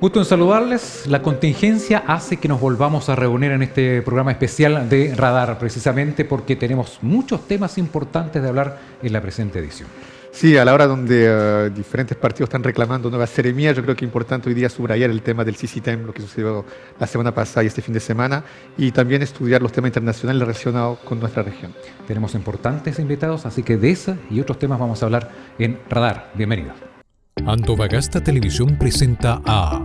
Gusto en saludarles. La contingencia hace que nos volvamos a reunir en este programa especial de Radar, precisamente porque tenemos muchos temas importantes de hablar en la presente edición. Sí, a la hora donde diferentes partidos están reclamando nuevas seremías, yo creo que es importante hoy día subrayar el tema del CICITEM, lo que sucedió la semana pasada y este fin de semana, y también estudiar los temas internacionales relacionados con nuestra región. Tenemos importantes invitados, así que de esa y otros temas vamos a hablar en Radar. Bienvenidos. Antofagasta Televisión presenta a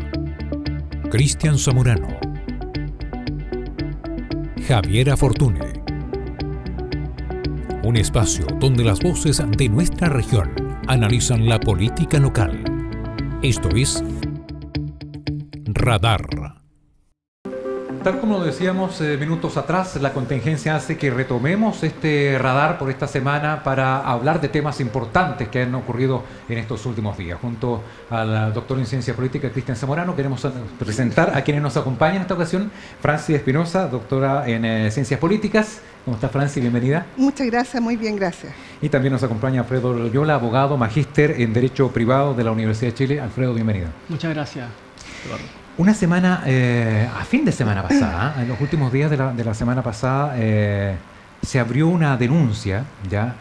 Cristian Zamorano, Javiera Fortune. Un espacio donde las voces de nuestra región analizan la política local. Esto es Radar. Tal como decíamos minutos atrás, la contingencia hace que retomemos este radar por esta semana para hablar de temas importantes que han ocurrido en estos últimos días. Junto al doctor en Ciencia Política, Cristian Zamorano, queremos presentar a quienes nos acompañan en esta ocasión. Francis Espinosa, doctora en Ciencias Políticas. ¿Cómo está, Francis? Bienvenida. Muchas gracias, muy bien, gracias. Y también nos acompaña Alfredo Loyola, abogado, magíster en Derecho Privado de la Universidad de Chile. Alfredo, bienvenido. Muchas gracias, Eduardo. Una semana, a fin de semana pasada, en los últimos días de la semana pasada, se abrió una denuncia, ¿ya?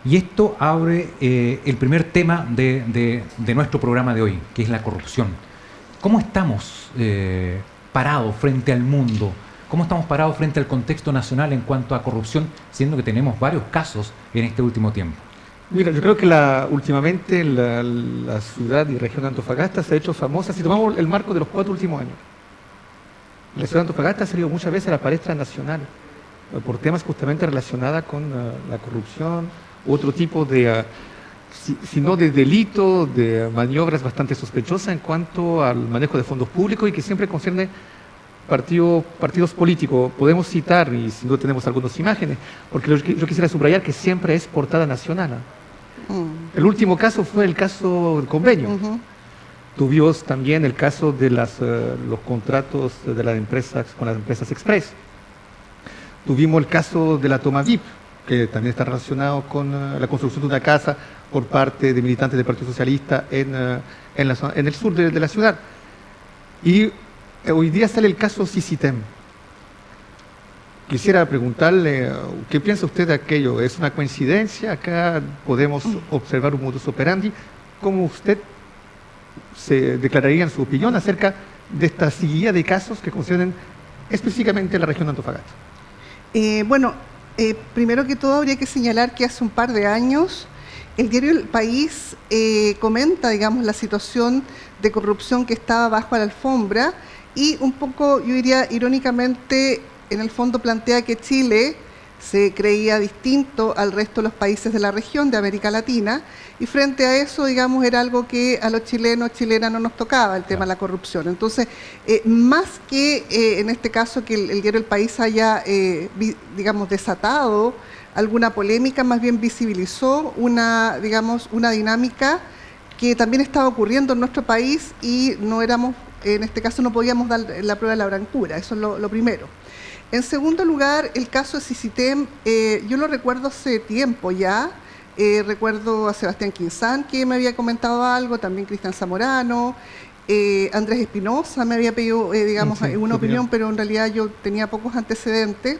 Y esto abre el primer tema de nuestro programa de hoy, que es la corrupción. ¿Cómo estamos parados frente al mundo? ¿Cómo estamos parados frente al contexto nacional en cuanto a corrupción, siendo que tenemos varios casos en este último tiempo? Mira, yo creo que últimamente la ciudad y región de Antofagasta se ha hecho famosa, si tomamos el marco de los 4 últimos años. La ciudad de Antofagasta ha salido muchas veces a la palestra nacional por temas justamente relacionados con la corrupción, otro tipo de, si no de delito, de maniobras bastante sospechosas en cuanto al manejo de fondos públicos y que siempre concierne partidos políticos. Podemos citar, y si no tenemos algunas imágenes, porque yo quisiera subrayar que siempre es portada nacional. El último caso fue el caso del convenio. Tuvimos también el caso de los contratos de las empresas con las empresas Express. Tuvimos el caso de la toma VIP, que también está relacionado con la construcción de una casa por parte de militantes del Partido Socialista en el sur de la ciudad. Y hoy día sale el caso CICITEM. Quisiera preguntarle, ¿qué piensa usted de aquello? ¿Es una coincidencia? Acá podemos observar un modus operandi. ¿Cómo usted se declararía en su opinión acerca de esta seguida de casos que conciernen específicamente la región de Antofagasta? Primero que todo habría que señalar que hace un par de años el diario El País comenta, digamos, la situación de corrupción que estaba bajo la alfombra y un poco, yo diría irónicamente, en el fondo plantea que Chile se creía distinto al resto de los países de la región de América Latina y frente a eso, digamos, era algo que a los chilenos, chilenas no nos tocaba, el tema de la corrupción. Entonces, más que en este caso que el diario El País haya, digamos, desatado alguna polémica, más bien visibilizó una dinámica que también estaba ocurriendo en nuestro país y en este caso no podíamos dar la prueba de la blancura, eso es lo primero. En segundo lugar, el caso de CICITEM, yo lo recuerdo hace tiempo ya, recuerdo a Sebastián Quinzán que me había comentado algo, también Cristian Zamorano, Andrés Espinosa me había pedido, una opinión, pero en realidad yo tenía pocos antecedentes.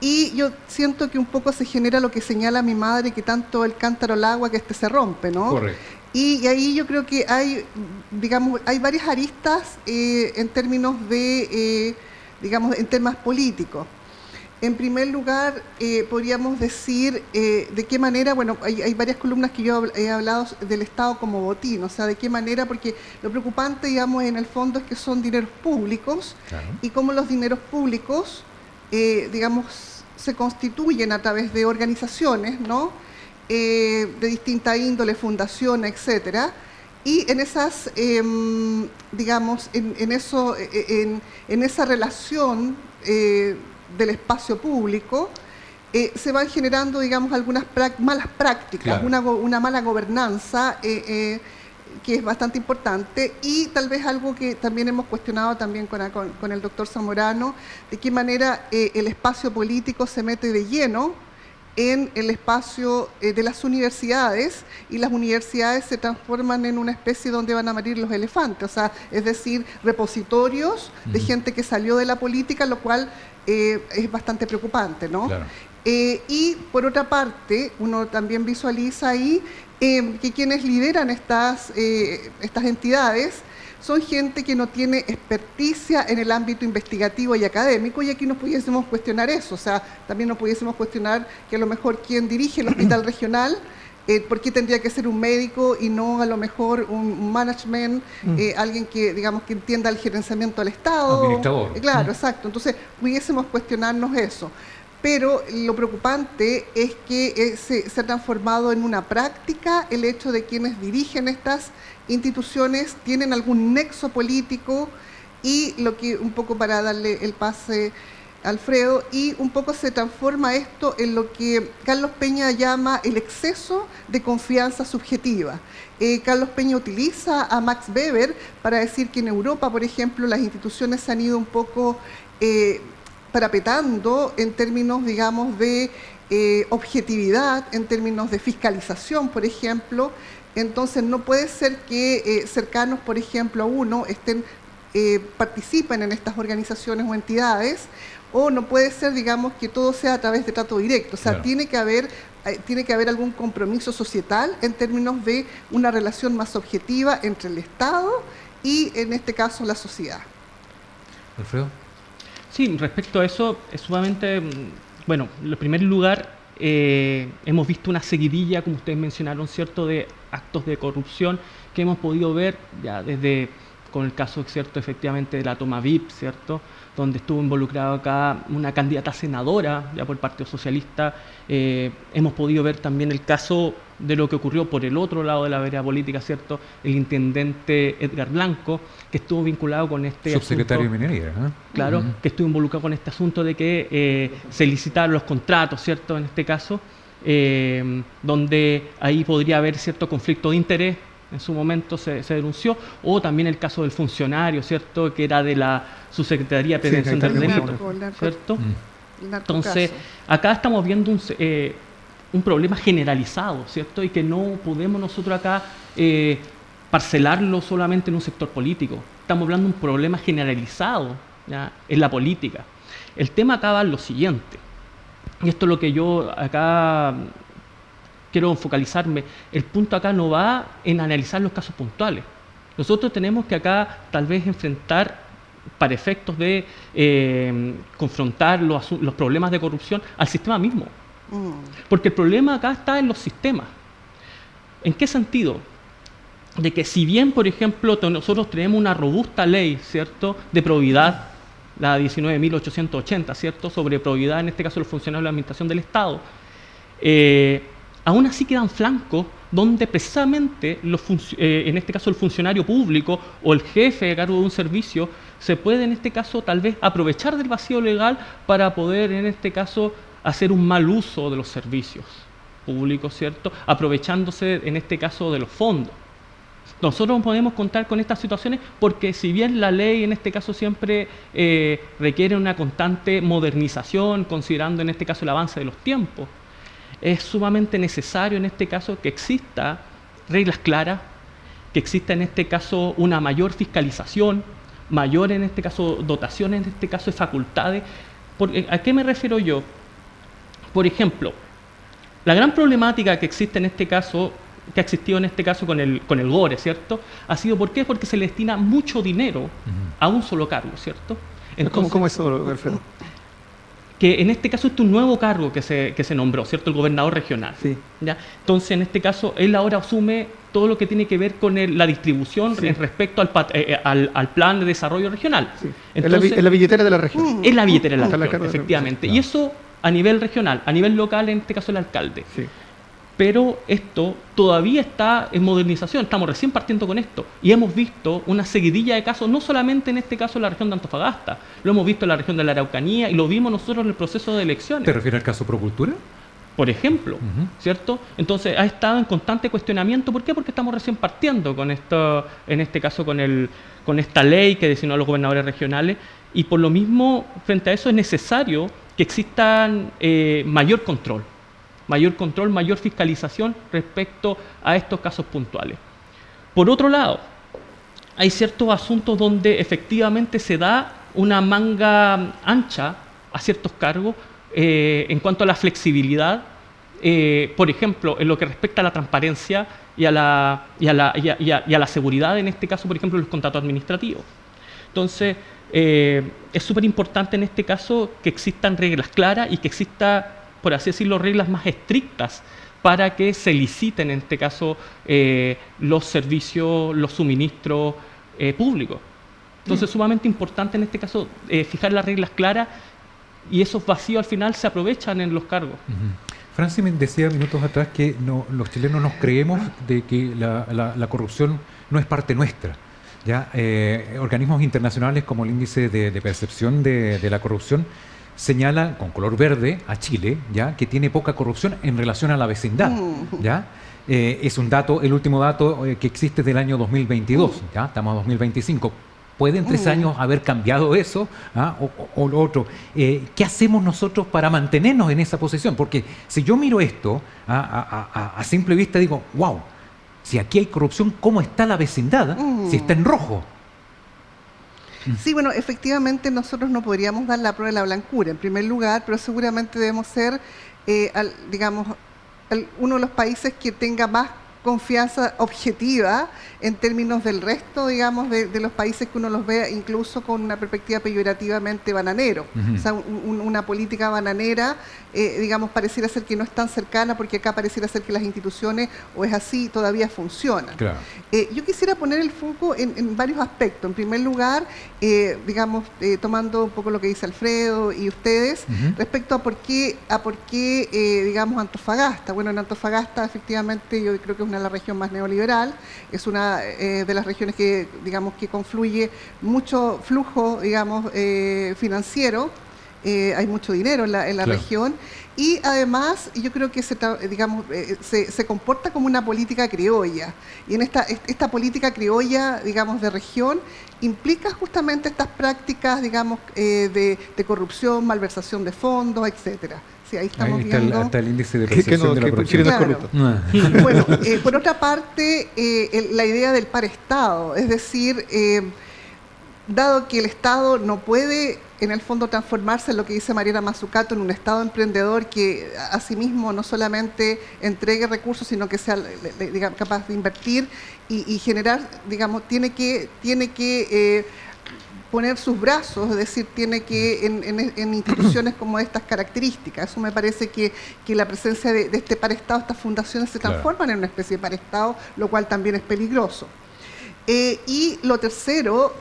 Y yo siento que un poco se genera lo que señala mi madre, que tanto el cántaro al agua que se rompe, ¿no? Correcto. Y ahí yo creo que hay varias aristas en términos de, en temas políticos. En primer lugar, podríamos decir de qué manera, hay varias columnas que yo he hablado del Estado como botín, o sea, de qué manera, porque lo preocupante, en el fondo es que son dineros públicos, claro, y cómo los dineros públicos, se constituyen a través de organizaciones, ¿no? De distinta índole, fundaciones, etcétera, y en esas, en esa relación del espacio público, se van generando, algunas malas prácticas, claro, una mala gobernanza, que es bastante importante, y tal vez algo que también hemos cuestionado también con el doctor Zamorano, de qué manera el espacio político se mete de lleno en el espacio de las universidades, y las universidades se transforman en una especie donde van a morir los elefantes, o sea, es decir, repositorios de gente que salió de la política, lo cual es bastante preocupante, ¿no? Claro. Y por otra parte, uno también visualiza ahí que quienes lideran estas entidades son gente que no tiene experticia en el ámbito investigativo y académico, y aquí nos pudiésemos cuestionar eso, o sea, también nos pudiésemos cuestionar que a lo mejor quien dirige el hospital regional, ¿por qué tendría que ser un médico y no a lo mejor un management, alguien que, digamos, que entienda el gerenciamiento del Estado? Administrador. Claro, exacto, entonces pudiésemos cuestionarnos eso. Pero lo preocupante es que se ha transformado en una práctica el hecho de quienes dirigen estas instituciones tienen algún nexo político, y lo que un poco, para darle el pase a Alfredo, y un poco se transforma esto en lo que Carlos Peña llama el exceso de confianza subjetiva. Carlos Peña utiliza a Max Weber para decir que en Europa, por ejemplo, las instituciones se han ido un poco parapetando en términos, digamos, de objetividad, en términos de fiscalización, por ejemplo. Entonces no puede ser que cercanos, por ejemplo, a uno participen en estas organizaciones o entidades, o no puede ser, digamos, que todo sea a través de trato directo. O sea, claro, tiene que haber algún compromiso societal en términos de una relación más objetiva entre el Estado y, en este caso, la sociedad. Alfredo. Sí, respecto a eso, es sumamente, bueno, en primer lugar, hemos visto una seguidilla, como ustedes mencionaron, ¿cierto?, de actos de corrupción que hemos podido ver ya desde, con el caso, ¿cierto?, efectivamente de la toma VIP, ¿cierto?, donde estuvo involucrado acá una candidata senadora ya por el Partido Socialista. Hemos podido ver también el caso de lo que ocurrió por el otro lado de la vereda política, ¿cierto?, el intendente Edgar Blanco, que estuvo vinculado con este subsecretario asunto, de Minería, ¿eh? Claro, que estuvo involucrado con este asunto de que se licitaron los contratos, ¿cierto?, en este caso, donde ahí podría haber cierto conflicto de interés. En su momento se denunció, o también el caso del funcionario, ¿cierto?, que era de la Subsecretaría de Prevención del Delito, ¿cierto? Entonces, acá estamos viendo un problema generalizado, ¿cierto?, y que no podemos nosotros acá parcelarlo solamente en un sector político. Estamos hablando de un problema generalizado, ¿ya?, en la política. El tema acá va en lo siguiente, y esto es lo que yo acá quiero focalizarme. El punto acá no va en analizar los casos puntuales. Nosotros tenemos que acá tal vez enfrentar, para efectos de confrontar los problemas de corrupción, al sistema mismo. Porque el problema acá está en los sistemas. ¿En qué sentido? De que si bien, por ejemplo, nosotros tenemos una robusta ley, ¿cierto?, de probidad, la 19.880, ¿cierto?, sobre probidad, en este caso los funcionarios de la Administración del Estado, aún así quedan flancos donde precisamente en este caso el funcionario público o el jefe a cargo de un servicio se puede, en este caso, tal vez aprovechar del vacío legal para poder, en este caso, hacer un mal uso de los servicios públicos, ¿cierto?, aprovechándose, en este caso, de los fondos. Nosotros podemos contar con estas situaciones porque, si bien la ley en este caso siempre requiere una constante modernización, considerando en este caso el avance de los tiempos, es sumamente necesario en este caso que exista reglas claras, que exista en este caso una mayor fiscalización, mayor en este caso dotación, en este caso de facultades. ¿A qué me refiero yo? Por ejemplo, la gran problemática que existe en este caso, que ha existido en este caso con el GORE, ¿cierto?, ha sido, ¿por qué? Porque se le destina mucho dinero a un solo cargo, ¿cierto? Entonces, ¿Cómo es eso, Alfredo? Que en este caso este es un nuevo cargo que se nombró, ¿cierto?, el gobernador regional. Sí. ¿Ya? Entonces, en este caso, él ahora asume todo lo que tiene que ver con la distribución, sí, respecto al plan de desarrollo regional. Sí. Entonces, es la billetera de la región. Es la billetera de la región, efectivamente. No. Y eso a nivel regional, a nivel local, en este caso el alcalde. Sí. Pero esto todavía está en modernización, estamos recién partiendo con esto, y hemos visto una seguidilla de casos, no solamente en este caso en la región de Antofagasta, lo hemos visto en la región de la Araucanía y lo vimos nosotros en el proceso de elecciones. ¿Te refieres al caso Procultura? Por ejemplo, ¿cierto? Entonces ha estado en constante cuestionamiento. ¿Por qué? Porque estamos recién partiendo con esto, en este caso con esta ley que designó a los gobernadores regionales, y por lo mismo, frente a eso es necesario que existan mayor control. mayor control, mayor fiscalización respecto a estos casos puntuales. Por otro lado, hay ciertos asuntos donde efectivamente se da una manga ancha a ciertos cargos en cuanto a la flexibilidad, por ejemplo, en lo que respecta a la transparencia y a la seguridad, en este caso, por ejemplo, los contratos administrativos. Entonces, es súper importante en este caso que existan reglas claras y que exista, por así decirlo, reglas más estrictas para que se liciten, en este caso, los servicios, los suministros públicos. Entonces, sumamente importante en este caso fijar las reglas claras, y esos vacíos al final se aprovechan en los cargos. Francis me decía minutos atrás que los chilenos nos creemos de que la corrupción no es parte nuestra. ¿Ya? Organismos internacionales como el Índice de Percepción de la Corrupción señalan con color verde a Chile, ¿ya? Que tiene poca corrupción en relación a la vecindad. ¿Ya? Es un dato, el último dato que existe del año 2022, ¿ya? Estamos en 2025. ¿Puede en 3 años haber cambiado eso o lo otro? ¿Qué hacemos nosotros para mantenernos en esa posición? Porque si yo miro esto a simple vista digo, wow, si aquí hay corrupción, ¿cómo está la vecindad si está en rojo? Sí, bueno, efectivamente nosotros no podríamos dar la prueba de la blancura en primer lugar, pero seguramente debemos ser, uno de los países que tenga más confianza objetiva en términos del resto, digamos, de los países que uno los ve incluso con una perspectiva peyorativamente bananero. O sea, una política bananera, digamos, pareciera ser que no es tan cercana, porque acá pareciera ser que las instituciones, o es así, todavía funcionan. Claro. Yo quisiera poner el foco en varios aspectos. En primer lugar, tomando un poco lo que dice Alfredo y ustedes, respecto a por qué, digamos, Antofagasta. Bueno, en Antofagasta, efectivamente, yo creo que es una de las regiones más neoliberal, es una de las regiones que, digamos, que confluye mucho flujo, digamos, financiero, hay mucho dinero en la región, y además yo creo que se comporta como una política criolla, y en esta política criolla, digamos, de región, implica justamente estas prácticas, digamos, de corrupción, malversación de fondos, etcétera. Sí, ahí estamos viendo. Hasta el índice de percepción de la corrupción. Claro. Bueno, por otra parte, la idea del par-Estado, es decir, dado que el Estado no puede, en el fondo, transformarse en lo que dice Mariana Mazzucato, en un Estado emprendedor que asimismo no solamente entregue recursos, sino que sea, digamos, capaz de invertir y generar, digamos, tiene que poner sus brazos, es decir, tiene que en instituciones como estas características. Eso me parece que la presencia de este par-Estado, estas fundaciones se transforman en una especie de par-Estado, lo cual también es peligroso. Y lo tercero,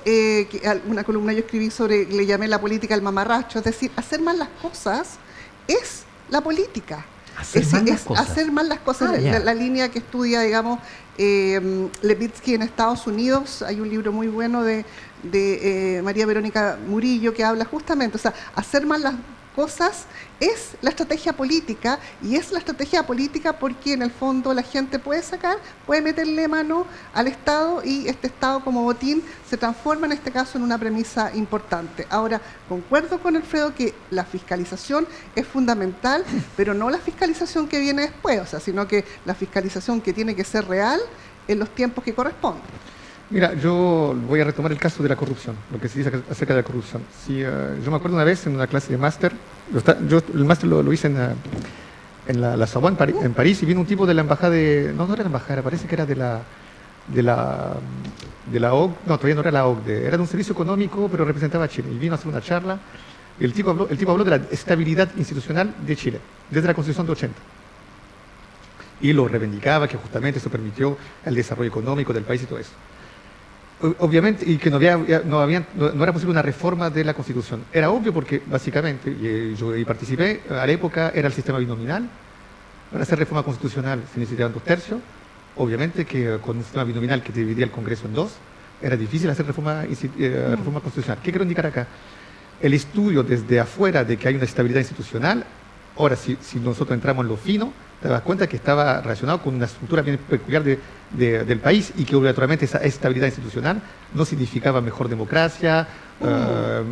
una columna yo escribí sobre, le llamé la política del mamarracho, es decir, hacer mal las cosas es la política. Hacer mal las cosas. La línea que estudia, digamos, Levitsky en Estados Unidos, hay un libro muy bueno de María Verónica Murillo que habla justamente, o sea, hacer mal las cosas es la estrategia política, y es la estrategia política porque en el fondo la gente puede meterle mano al Estado, y este Estado como botín se transforma en este caso en una premisa importante. Ahora, concuerdo con Alfredo que la fiscalización es fundamental, pero no la fiscalización que viene después, o sea, sino que la fiscalización que tiene que ser real en los tiempos que corresponden. Mira, yo voy a retomar el caso de la corrupción, lo que se dice acerca de la corrupción. Yo me acuerdo una vez en una clase de máster, yo el máster lo hice en la Sorbonne en París, y vino un tipo de la embajada no era la embajada, parece que era de la OCDE, no, todavía no era la OCDE, era de un servicio económico, pero representaba a Chile, y vino a hacer una charla, y el tipo habló de la estabilidad institucional de Chile, desde la Constitución de 80. Y lo reivindicaba, que justamente eso permitió el desarrollo económico del país y todo eso. Obviamente, y que no era posible una reforma de la Constitución. Era obvio porque, básicamente, yo participé, a la época era el sistema binominal. Para hacer reforma constitucional se necesitaban 2 tercios. Obviamente que con un sistema binominal que dividía el Congreso en 2, era difícil hacer reforma constitucional. ¿Qué quiero indicar acá? El estudio desde afuera de que hay una estabilidad institucional. Ahora, si nosotros entramos en lo fino, te das cuenta que estaba relacionado con una estructura bien peculiar del país y que obligatoriamente esa estabilidad institucional no significaba mejor democracia,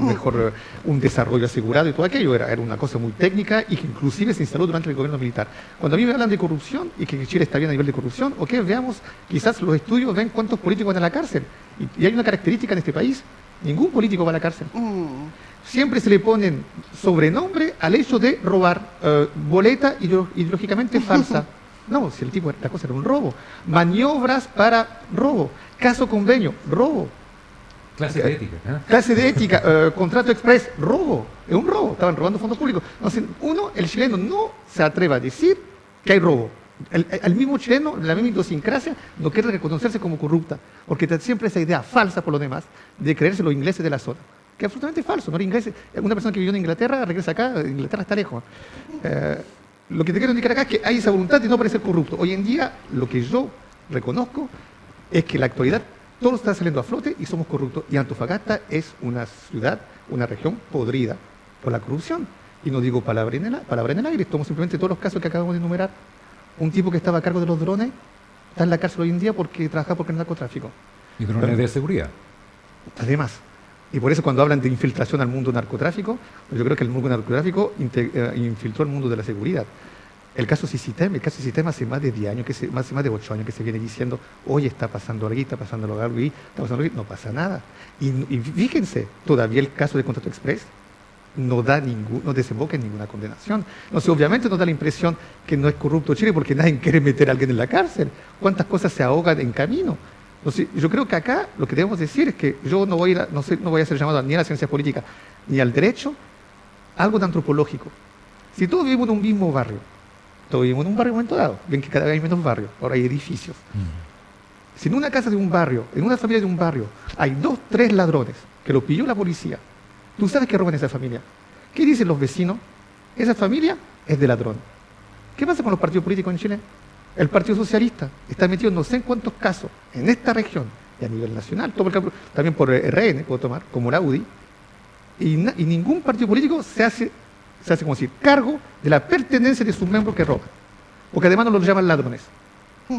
mejor un desarrollo asegurado y todo aquello. Era una cosa muy técnica y que inclusive se instaló durante el gobierno militar. Cuando a mí me hablan de corrupción y que Chile está bien a nivel de corrupción, veamos, quizás los estudios ven cuántos políticos van a la cárcel. Y hay una característica en este país: ningún político va a la cárcel. Siempre se le ponen sobrenombre al hecho de robar, boleta ideológicamente falsa. No, si la cosa era un robo. Maniobras para robo. Caso convenio, robo. Clase de ética. Clase de ética, contrato express, robo. Es un robo, estaban robando fondos públicos. Entonces, el chileno no se atreve a decir que hay robo. El mismo chileno, la misma idiosincrasia, no quiere reconocerse como corrupta, porque siempre esa idea falsa, por lo demás, de creerse los ingleses de la zona. Que es absolutamente falso, ¿no? Una persona que vivió en Inglaterra regresa acá, Inglaterra está lejos. Lo que te quiero indicar acá es que hay esa voluntad de no parecer corrupto. Hoy en día, lo que yo reconozco es que en la actualidad todo está saliendo a flote y somos corruptos. Y Antofagasta es una ciudad, una región podrida por la corrupción. Y no digo palabra en el aire, tomo simplemente todos los casos que acabamos de enumerar. Un tipo que estaba a cargo de los drones está en la cárcel hoy en día porque trabajaba por el narcotráfico. Y drones de seguridad. Además. Y por eso cuando hablan de infiltración al mundo narcotráfico, yo creo que el mundo narcotráfico infiltró el mundo de la seguridad. El caso Sisitem hace más de 10 años, más de 8 años que se viene diciendo: hoy está pasando algo, no pasa nada. Y fíjense, todavía el caso de Contrato Express no desemboca en ninguna condenación. Entonces, obviamente nos da la impresión que no es corrupto Chile porque nadie quiere meter a alguien en la cárcel. ¿Cuántas cosas se ahogan en camino? Entonces, yo creo que acá lo que debemos decir es que yo no voy a ser llamado ni a la ciencia política ni al derecho, algo de antropológico. Si todos vivimos en un mismo barrio, todos vivimos en un barrio momento dado, ven que cada vez hay menos barrios, ahora hay edificios. Si en una casa de un barrio, en una familia de un barrio, hay 2, 3 ladrones que lo pilló la policía, tú sabes que roban esa familia. ¿Qué dicen los vecinos? Esa familia es de ladrón. ¿Qué pasa con los partidos políticos en Chile? El Partido Socialista está metido en no sé en cuántos casos en esta región y a nivel nacional, también por RN, puedo tomar, como la UDI, y ningún partido político se hace como decir, cargo de la pertenencia de sus miembros que roban, porque además no los llaman ladrones.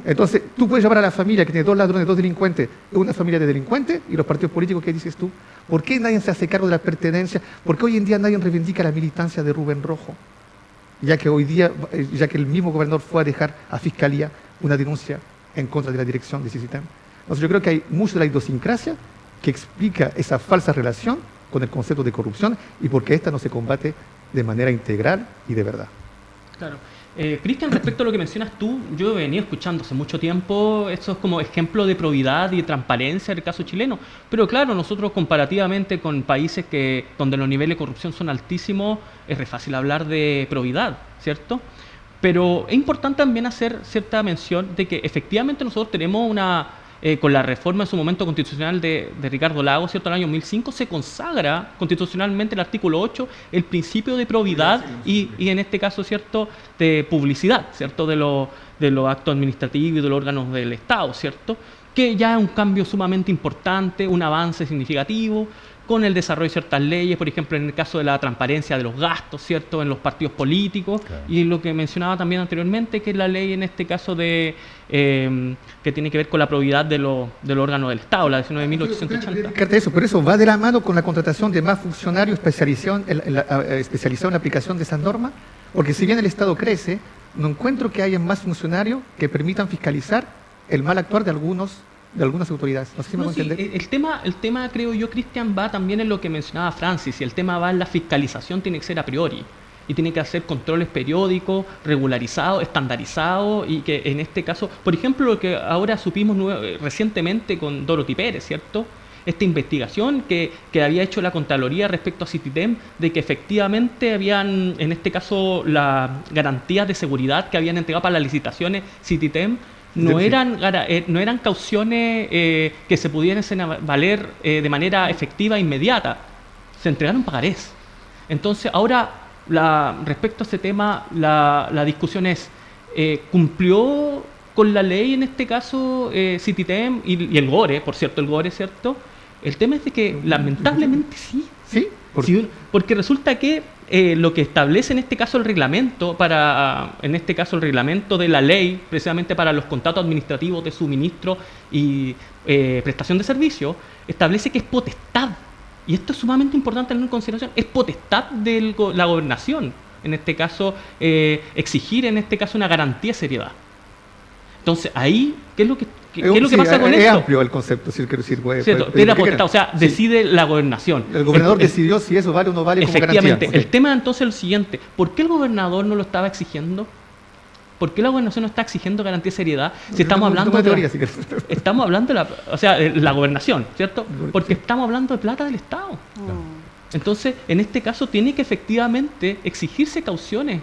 Entonces, tú puedes llamar a la familia que tiene 2 ladrones, 2 delincuentes, una familia de delincuentes, y los partidos políticos, ¿qué dices tú? ¿Por qué nadie se hace cargo de la pertenencia? ¿Por qué hoy en día nadie reivindica la militancia de Rubén Rojo? Ya que el mismo gobernador fue a dejar a Fiscalía una denuncia en contra de la dirección de Sisitem. Entonces yo creo que hay mucho de la idiosincrasia que explica esa falsa relación con el concepto de corrupción y por qué esta no se combate de manera integral y de verdad. Claro. Cristian, respecto a lo que mencionas tú, yo he venido escuchando hace mucho tiempo, esto es como ejemplo de probidad y de transparencia del caso chileno, pero claro, nosotros comparativamente con países donde los niveles de corrupción son altísimos, es re fácil hablar de probidad, ¿cierto? Pero es importante también hacer cierta mención de que efectivamente nosotros tenemos con la reforma en su momento constitucional de Ricardo Lagos, ¿cierto? En el año 2005 se consagra constitucionalmente el artículo 8, el principio de probidad y en este caso, ¿cierto?, de publicidad, ¿cierto?, de los actos administrativos y de los órganos del Estado, ¿cierto?, que ya es un cambio sumamente importante, un avance significativo, con el desarrollo de ciertas leyes, por ejemplo, en el caso de la transparencia de los gastos, ¿cierto?, en los partidos políticos, claro. Y lo que mencionaba también anteriormente, que es la ley en este caso que tiene que ver con la probidad de los órganos del Estado, la 19.880. Eso, pero eso va de la mano con la contratación de más funcionarios especializados en la aplicación de esas normas, porque si bien el Estado crece, no encuentro que haya más funcionarios que permitan fiscalizar el mal actuar de algunas autoridades. No sé si me puedo entender. El tema, creo yo, Cristian, va también en lo que mencionaba Francis, y el tema va en la fiscalización, tiene que ser a priori, y tiene que hacer controles periódicos, regularizados, estandarizados, y que en este caso, por ejemplo, lo que ahora supimos recientemente con Dorothy Pérez, ¿cierto?, esta investigación que había hecho la Contraloría respecto a Cititem, de que efectivamente habían, en este caso, las garantías de seguridad que habían entregado para las licitaciones Cititem, no eran cauciones que se pudieran valer de manera efectiva e inmediata. Se entregaron pagarés. Entonces, ahora, respecto a este tema, la discusión es, ¿cumplió con la ley en este caso Cititem y el GORE, por cierto, el GORE, ¿cierto? El tema es de que lamentablemente sí. ¿Sí? Porque resulta que lo que establece en este caso el reglamento de la ley, precisamente para los contratos administrativos de suministro y prestación de servicios, establece que es potestad, y esto es sumamente importante tener en consideración, es potestad de la gobernación, en este caso, exigir en este caso una garantía de seriedad. Entonces, ahí, ¿qué es lo que pasa con esto? Es amplio el concepto, si quiero decir. Tiene potestad, o sea, decide la gobernación. El gobernador decidió si eso vale o no vale como garantía. Efectivamente. El tema entonces es el siguiente. ¿Por qué el gobernador no lo estaba exigiendo? ¿Por qué la gobernación no está exigiendo garantía de seriedad? Si estamos hablando de la gobernación, ¿cierto? Porque estamos hablando de plata del Estado. Entonces, en este caso tiene que efectivamente exigirse cauciones,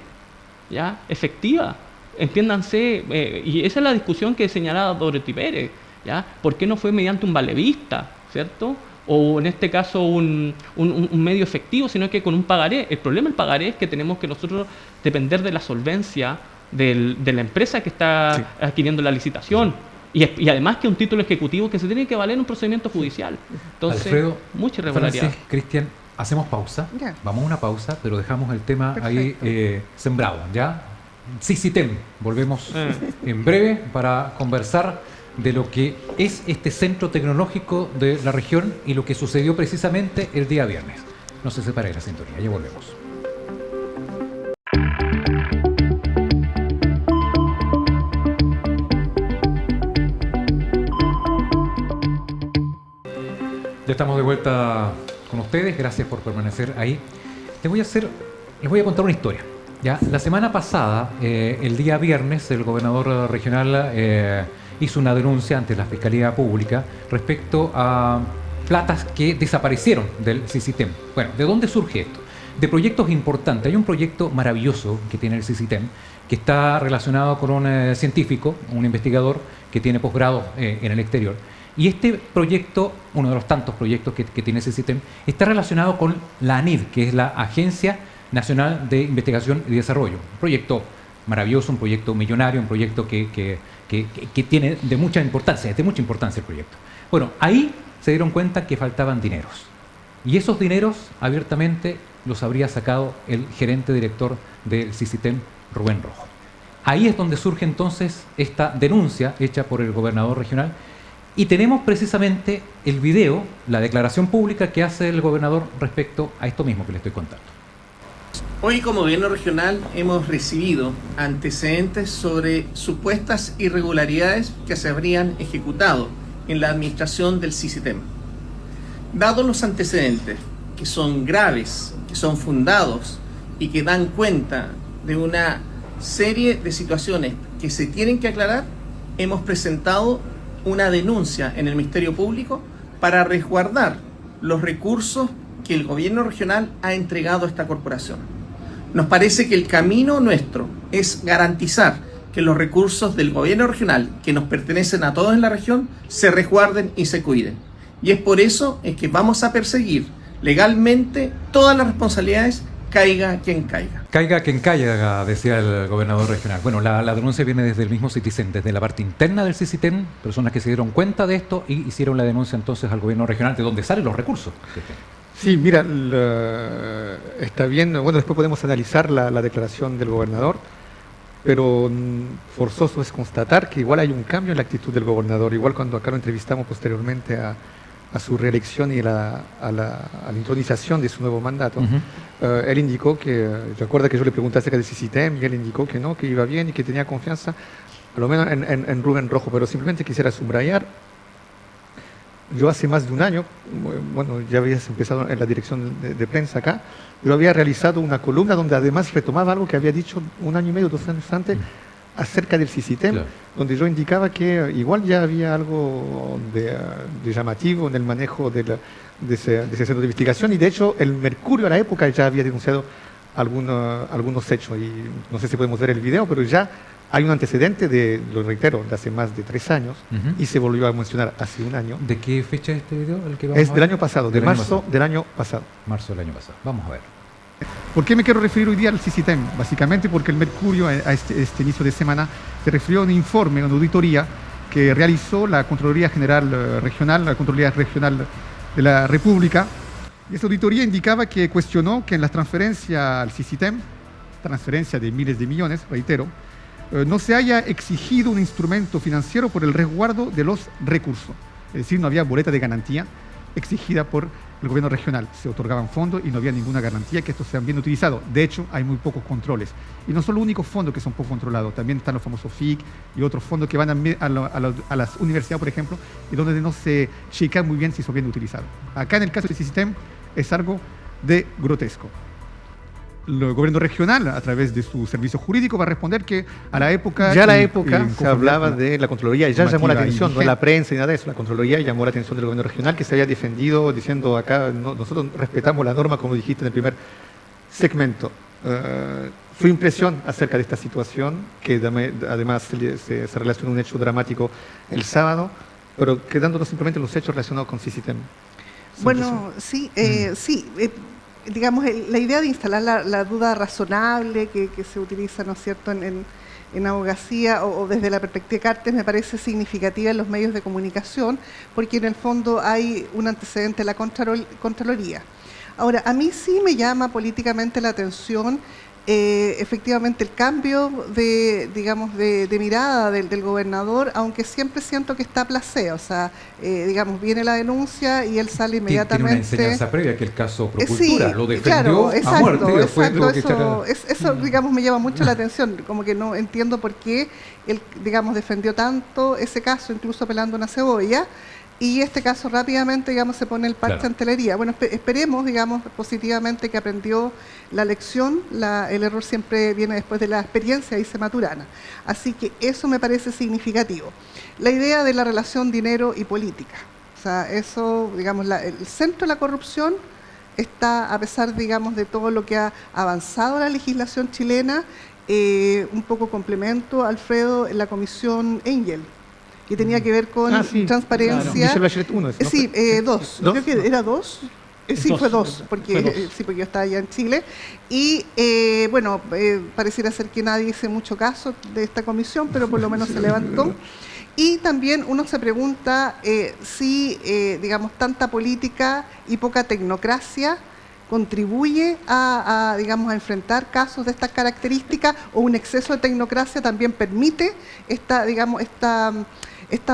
¿ya? Efectivas. Entiéndanse, y esa es la discusión que señalaba Dorothy Pérez, ¿ya? ¿Por qué no fue mediante un valevista, ¿cierto? O en este caso un medio efectivo, sino que con un pagaré. El problema del pagaré es que tenemos que nosotros depender de la solvencia de la empresa que está adquiriendo la licitación. Y además que un título ejecutivo que se tiene que valer en un procedimiento judicial. Entonces, Alfredo, mucha irregularidad. Francis, Cristian, hacemos pausa. Ya. Vamos a una pausa, pero dejamos el tema Perfecto. ahí sembrado, ¿ya? CICITEM. Volvemos en breve para conversar de lo que es este centro tecnológico de la región y lo que sucedió precisamente el día viernes. No se separe de la sintonía, ya volvemos. Ya estamos de vuelta con ustedes, gracias por permanecer ahí. Les voy a contar una historia. ¿Ya? La semana pasada, el día viernes, el gobernador regional hizo una denuncia ante la Fiscalía Pública respecto a platas que desaparecieron del CICITEM. Bueno, ¿de dónde surge esto? De proyectos importantes. Hay un proyecto maravilloso que tiene el CICITEM, que está relacionado con un científico, un investigador que tiene posgrado en el exterior. Y este proyecto, uno de los tantos proyectos que tiene el CICITEM, está relacionado con la ANID, que es la Agencia Nacional de Investigación y Desarrollo. Un proyecto maravilloso, un proyecto millonario, un proyecto que tiene de mucha importancia el proyecto. Bueno, ahí se dieron cuenta que faltaban dineros. Y esos dineros abiertamente los habría sacado el gerente director del CICITEM, Rubén Rojo. Ahí es donde surge entonces esta denuncia hecha por el gobernador regional. Y tenemos precisamente el video, la declaración pública que hace el gobernador respecto a esto mismo que le estoy contando. Hoy como gobierno regional hemos recibido antecedentes sobre supuestas irregularidades que se habrían ejecutado en la administración del CICITEM. Dados los antecedentes, que son graves, que son fundados y que dan cuenta de una serie de situaciones que se tienen que aclarar, hemos presentado una denuncia en el Ministerio Público para resguardar los recursos que el gobierno regional ha entregado a esta corporación. Nos parece que el camino nuestro es garantizar que los recursos del gobierno regional, que nos pertenecen a todos en la región, se resguarden y se cuiden. Y es por eso que vamos a perseguir legalmente todas las responsabilidades, caiga quien caiga. Caiga quien caiga, decía el gobernador regional. Bueno, la denuncia viene desde el mismo CICITEM, desde la parte interna del CICITEM, personas que se dieron cuenta de esto y hicieron la denuncia entonces al gobierno regional, de dónde salen los recursos. Sí, mira, está bien, bueno, después podemos analizar la declaración del gobernador, pero forzoso es constatar que igual hay un cambio en la actitud del gobernador, igual cuando acá lo entrevistamos posteriormente a su reelección y a la intronización de su nuevo mandato. Él indicó que, recuerda que yo le pregunté acerca del CICITEM y él indicó que no, que iba bien y que tenía confianza, a lo menos en Rubén Rojo, pero simplemente quisiera subrayar. Yo hace más de un año, bueno, ya habías empezado en la dirección de prensa acá, yo había realizado una columna donde además retomaba algo que había dicho 1 año y medio, 2 años antes, acerca del CICITEM, claro, donde yo indicaba que igual ya había algo de llamativo en el manejo de ese centro de investigación, y de hecho el Mercurio a la época ya había denunciado algunos hechos, y no sé si podemos ver el video, pero ya hay un antecedente lo reitero, de hace más de 3 años, y se volvió a mencionar hace 1 año. ¿De qué fecha es este video? El que vamos es del año pasado, de marzo del año pasado. Marzo del año pasado. Vamos a ver. ¿Por qué me quiero referir hoy día al CICITEM? Básicamente porque el Mercurio, a este inicio de semana, se refirió a un informe, una auditoría que realizó la Contraloría General Regional, la Contraloría Regional de la República, Y esa auditoría indicaba que cuestionó que en las transferencias al SISITEM, transferencia de miles de millones, reitero, no se haya exigido un instrumento financiero por el resguardo de los recursos. Es decir, no había boleta de garantía exigida por el gobierno regional. Se otorgaban fondos y no había ninguna garantía que estos sean bien utilizados. De hecho, hay muy pocos controles. Y no son los únicos fondos que son poco controlados. También están los famosos FIC y otros fondos que van a las universidades, por ejemplo, y donde no se checa muy bien si son bien utilizados. Acá en el caso del SISITEM es algo de grotesco. El gobierno regional, a través de su servicio jurídico, va a responder que a la época... Ya a la época se hablaba de la Contraloría y ya llamó la atención, no la prensa ni nada de eso, la Contraloría llamó la atención del gobierno regional que se había defendido diciendo acá nosotros respetamos la norma, como dijiste en el primer segmento. Su impresión acerca de esta situación, que además se relaciona un hecho dramático el sábado, pero quedándonos simplemente en los hechos relacionados con SISITEM. Bueno, sí, digamos, la idea de instalar la duda razonable que se utiliza, ¿no es cierto?, en abogacía o desde la perspectiva de Cartes me parece significativa en los medios de comunicación, porque en el fondo hay un antecedente de la Contraloría. Ahora, a mí sí me llama políticamente la atención efectivamente el cambio de mirada del gobernador, aunque siempre siento que está a placeo, o sea, digamos, viene la denuncia y él sale inmediatamente. Tiene una enseñanza previa, que el caso Procultura sí, lo defendió claro, exacto, a muerte y después tuvo que eso, digamos, me llama mucho la atención, como que no entiendo por qué él, digamos, defendió tanto ese caso, incluso pelando una cebolla. Y este caso rápidamente, digamos, se pone el parche ante la herida. Bueno, esperemos, digamos, positivamente que aprendió la lección. El error siempre viene después de la experiencia, dice Maturana. Así que eso me parece significativo. La idea de la relación dinero y política. O sea, eso, digamos, el centro de la corrupción está, a pesar, digamos, de todo lo que ha avanzado la legislación chilena, un poco complemento, Alfredo, en la comisión Engel, que tenía que ver con transparencia. Claro. Sí, dos. Creo que era dos. Sí, fue dos, porque yo estaba allá en Chile. Y bueno, pareciera ser que nadie hizo mucho caso de esta comisión, pero por lo menos se levantó. Y también uno se pregunta si, digamos, tanta política y poca tecnocracia contribuye digamos, a enfrentar casos de estas características, o un exceso de tecnocracia también permite esta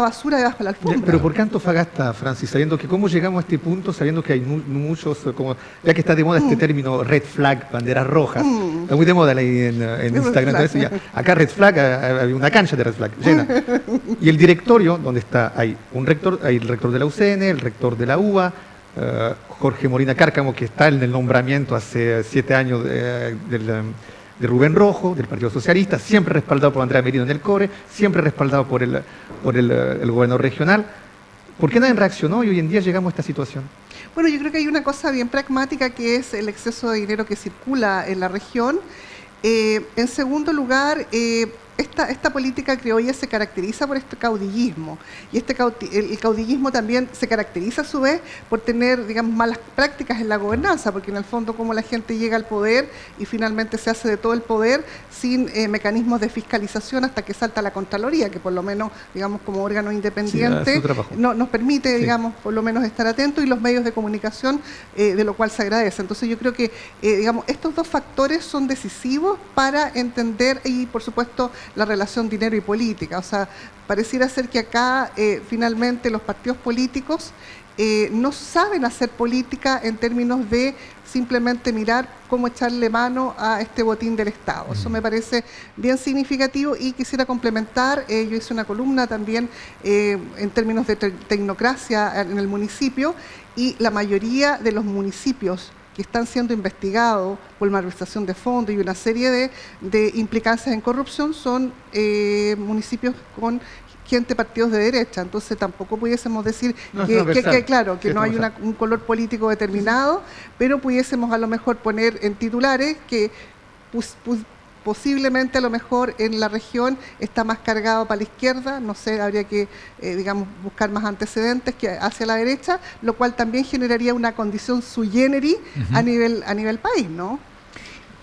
basura debajo de la alfombra. Pero ¿por qué Antofagasta, Francis? Sabiendo que cómo llegamos a este punto, sabiendo que hay muchos, como ya que está de moda este término red flag, banderas rojas, está muy de moda ahí en Instagram. Entonces, ya, acá red flag, había una cancha de red flag llena. Y el directorio, donde está, hay el rector de la UCN, el rector de la UBA, Jorge Molina Cárcamo, que está en el nombramiento hace 7 años de Rubén Rojo, del Partido Socialista, siempre respaldado por Andrea Merino en el CORE, siempre respaldado por el gobernador regional. ¿Por qué nadie reaccionó y hoy en día llegamos a esta situación? Bueno, yo creo que hay una cosa bien pragmática, que es el exceso de dinero que circula en la región. En segundo lugar, esta política criolla se caracteriza por este caudillismo, y el caudillismo también se caracteriza a su vez por tener, digamos, malas prácticas en la gobernanza, porque en el fondo como la gente llega al poder y finalmente se hace de todo el poder sin mecanismos de fiscalización hasta que salta la Contraloría, que por lo menos, digamos, como órgano independiente nos permite, digamos, por lo menos estar atentos, y los medios de comunicación, de lo cual se agradece. Entonces yo creo que, digamos, estos dos factores son decisivos para entender, y por supuesto, la relación dinero y política. O sea, pareciera ser que acá finalmente los partidos políticos no saben hacer política en términos de simplemente mirar cómo echarle mano a este botín del Estado. Eso me parece bien significativo, y quisiera complementar, yo hice una columna también en términos de tecnocracia en el municipio, y la mayoría de los municipios que están siendo investigados por malversación de fondos y una serie de implicancias en corrupción son municipios con gente de partidos de derecha. Entonces tampoco pudiésemos decir que no hay un color político determinado, pero pudiésemos a lo mejor poner en titulares que posiblemente a lo mejor en la región está más cargado para la izquierda, no sé, habría que, digamos, buscar más antecedentes que hacia la derecha, lo cual también generaría una condición sui generis a nivel país, ¿no?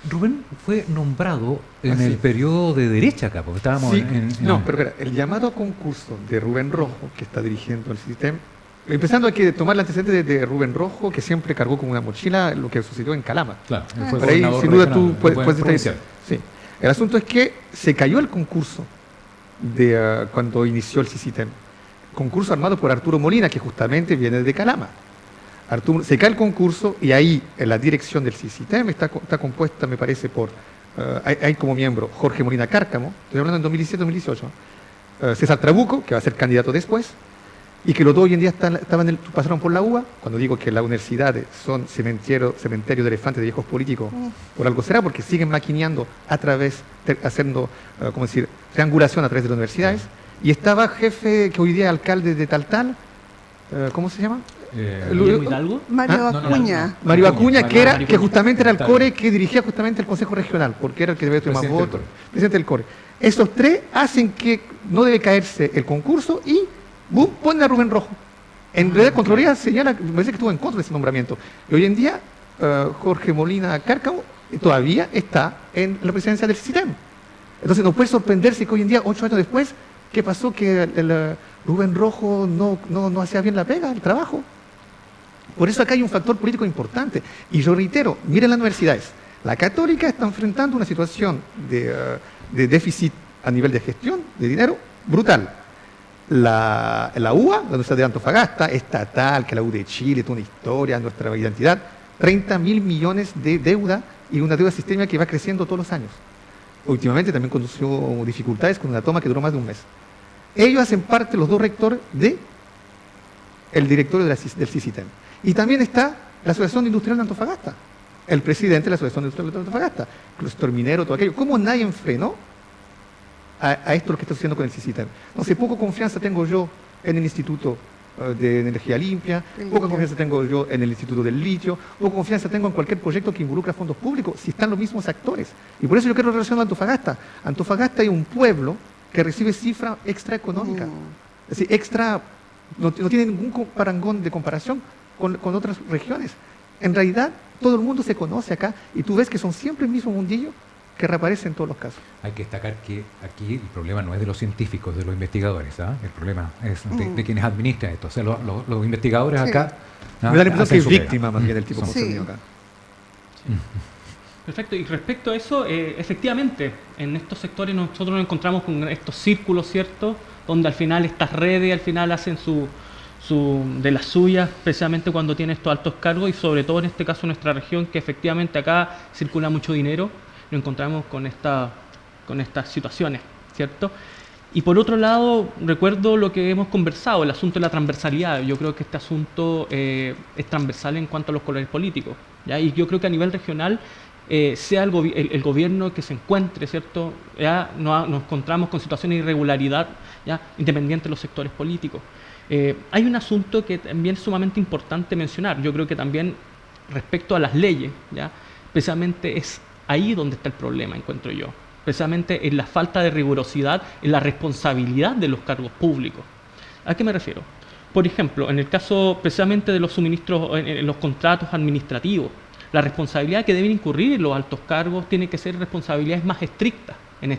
Rubén fue nombrado en el periodo de derecha acá, porque estábamos pero espera, el llamado a concurso de Rubén Rojo, que está dirigiendo el SISITEM, Empezando, hay que tomar el antecedente de Rubén Rojo, que siempre cargó con una mochila lo que sucedió en Calama. Claro, por ahí, sin duda, tú puedes decir. Sí. El asunto es que se cayó el concurso de cuando inició el CICITEM. Concurso armado por Arturo Molina, que justamente viene de Calama. Se cae el concurso y ahí en la dirección del CICITEM está compuesta, me parece, por... hay como miembro Jorge Molina Cárcamo, estoy hablando en 2017-2018, César Trabuco, que va a ser candidato después, y que los dos hoy en día pasaron por la UBA. Cuando digo que las universidades son cementerio de elefantes de viejos políticos, por algo será, porque siguen maquineando haciendo, triangulación a través de las universidades. Y estaba jefe, que hoy día es alcalde de Taltal, ¿cómo se llama? Hidalgo. Mario Acuña. Mario Acuña, que justamente era el core que dirigía justamente el Consejo Regional, porque era el que debía tener más votos, presidente del core. Esos tres hacen que no debe caerse el concurso y ¡bum!, ponen a Rubén Rojo. En realidad, Contraloría señala, me parece que estuvo en contra de ese nombramiento. Y hoy en día, Jorge Molina Cárcamo todavía está en la presidencia del CICITEM. Entonces, no puede sorprenderse que hoy en día, 8 años después, ¿qué pasó? Que el Rubén Rojo no hacía bien la pega, el trabajo. Por eso acá hay un factor político importante. Y yo reitero, miren las universidades. La Católica está enfrentando una situación de déficit a nivel de gestión, de dinero, brutal. La UBA, la Universidad de Antofagasta, estatal, que la U de Chile, toda una historia, nuestra identidad, 30.000 millones de deuda y una deuda sistémica que va creciendo todos los años. Últimamente también conoció dificultades con una toma que duró más de un mes. Ellos hacen parte, los dos rectores, del directorio del CICITEM. Y también está la Asociación Industrial de Antofagasta, el presidente de la Asociación Industrial de Antofagasta, Clúster Minero, todo aquello. ¿Cómo nadie frenó a esto lo que está haciendo con el CICITEM? No sé, poco confianza tengo yo en el Instituto de Energía Limpia, poca confianza tengo yo en el Instituto del Litio, poca confianza tengo en cualquier proyecto que involucra fondos públicos, si están los mismos actores. Y por eso yo quiero relacionar a Antofagasta. Antofagasta es un pueblo que recibe cifra extraeconómica. Es decir, no tiene ningún parangón de comparación con otras regiones. En realidad, todo el mundo se conoce acá y tú ves que son siempre el mismo mundillo que reaparece en todos los casos. Hay que destacar que aquí el problema no es de los científicos, de los investigadores, ¿ah? El problema es de quienes administran esto. O sea, los investigadores acá... Me da la impresión que es víctima más bien del tipo concernido acá. Perfecto, y respecto a eso, efectivamente, en estos sectores nosotros nos encontramos con estos círculos, ¿cierto?, donde al final estas redes hacen de las suyas, precisamente cuando tienen estos altos cargos, y sobre todo en este caso nuestra región, que efectivamente acá circula mucho dinero, nos encontramos con estas situaciones, ¿cierto? Y por otro lado, recuerdo lo que hemos conversado, el asunto de la transversalidad. Yo creo que este asunto es transversal en cuanto a los colores políticos, ¿ya? Y yo creo que a nivel regional, sea el gobierno que se encuentre, ¿cierto? Ya nos encontramos con situaciones de irregularidad, ¿ya?, independiente de los sectores políticos. Hay un asunto que también es sumamente importante mencionar. Yo creo que también respecto a las leyes, ¿ya?, precisamente es ahí donde está el problema, encuentro yo. Precisamente en la falta de rigurosidad, en la responsabilidad de los cargos públicos. ¿A qué me refiero? Por ejemplo, en el caso precisamente de los suministros, en los contratos administrativos, la responsabilidad que deben incurrir en los altos cargos tiene que ser responsabilidades más estrictas en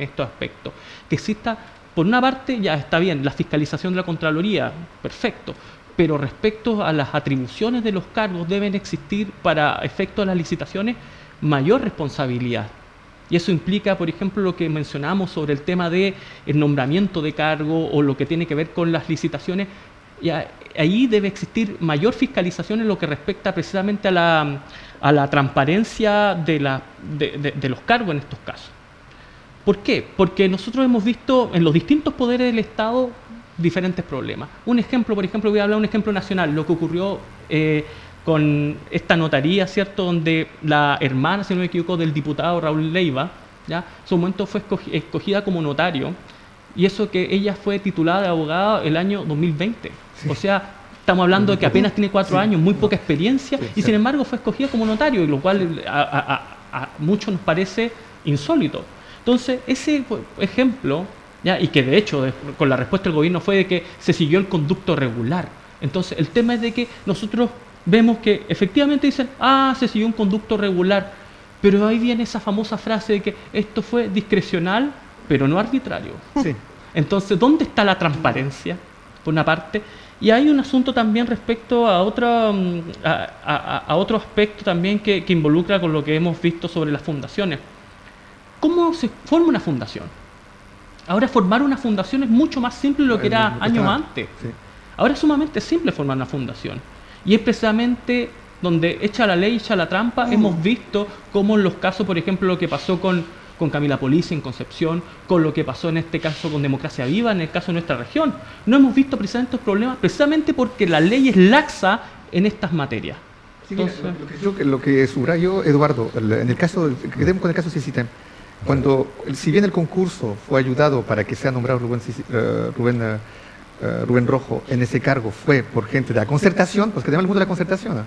estos aspectos. Que exista, por una parte, ya está bien, la fiscalización de la Contraloría, perfecto, pero respecto a las atribuciones de los cargos deben existir, para efectos de las licitaciones, mayor responsabilidad. Y eso implica, por ejemplo, lo que mencionamos sobre el tema del nombramiento de cargo o lo que tiene que ver con las licitaciones. Y ahí debe existir mayor fiscalización en lo que respecta precisamente a la transparencia de los cargos en estos casos. ¿Por qué? Porque nosotros hemos visto en los distintos poderes del Estado diferentes problemas. Un ejemplo, por ejemplo, voy a hablar de un ejemplo nacional, lo que ocurrió con esta notaría, ¿cierto?, donde la hermana, si no me equivoco, del diputado Raúl Leiva, ¿ya?, en su momento fue escogida como notario, y eso que ella fue titulada de abogada el año 2020. Sí. O sea, estamos hablando de que apenas tiene 4 años, muy poca experiencia, y sin embargo fue escogida como notario, y lo cual a muchos nos parece insólito. Entonces, ese ejemplo, ¿ya?, y que de hecho con la respuesta del gobierno fue de que se siguió el conducto regular. Entonces, el tema es de que nosotros vemos que efectivamente dicen, se siguió un conducto regular, pero ahí viene esa famosa frase de que esto fue discrecional, pero no arbitrario. Sí. Entonces, ¿dónde está la transparencia, por una parte? Y hay un asunto también respecto a otro aspecto también que involucra con lo que hemos visto sobre las fundaciones. ¿Cómo se forma una fundación? Ahora formar una fundación es mucho más simple de lo que era años antes. Sí. Ahora es sumamente simple formar una fundación. Y es precisamente donde echa la ley, echa la trampa. Hemos visto cómo en los casos, por ejemplo, lo que pasó con Camila Polisi en Concepción, con lo que pasó en este caso con Democracia Viva, en el caso de nuestra región. No hemos visto precisamente estos problemas, precisamente porque la ley es laxa en estas materias. Sí, entonces, lo que subrayó Eduardo, quedemos con el caso de CICITEM. Cuando, si bien el concurso fue ayudado para que sea nombrado Rubén Rojo en ese cargo, fue por gente de la concertación, pues que tenemos el mundo de la concertación,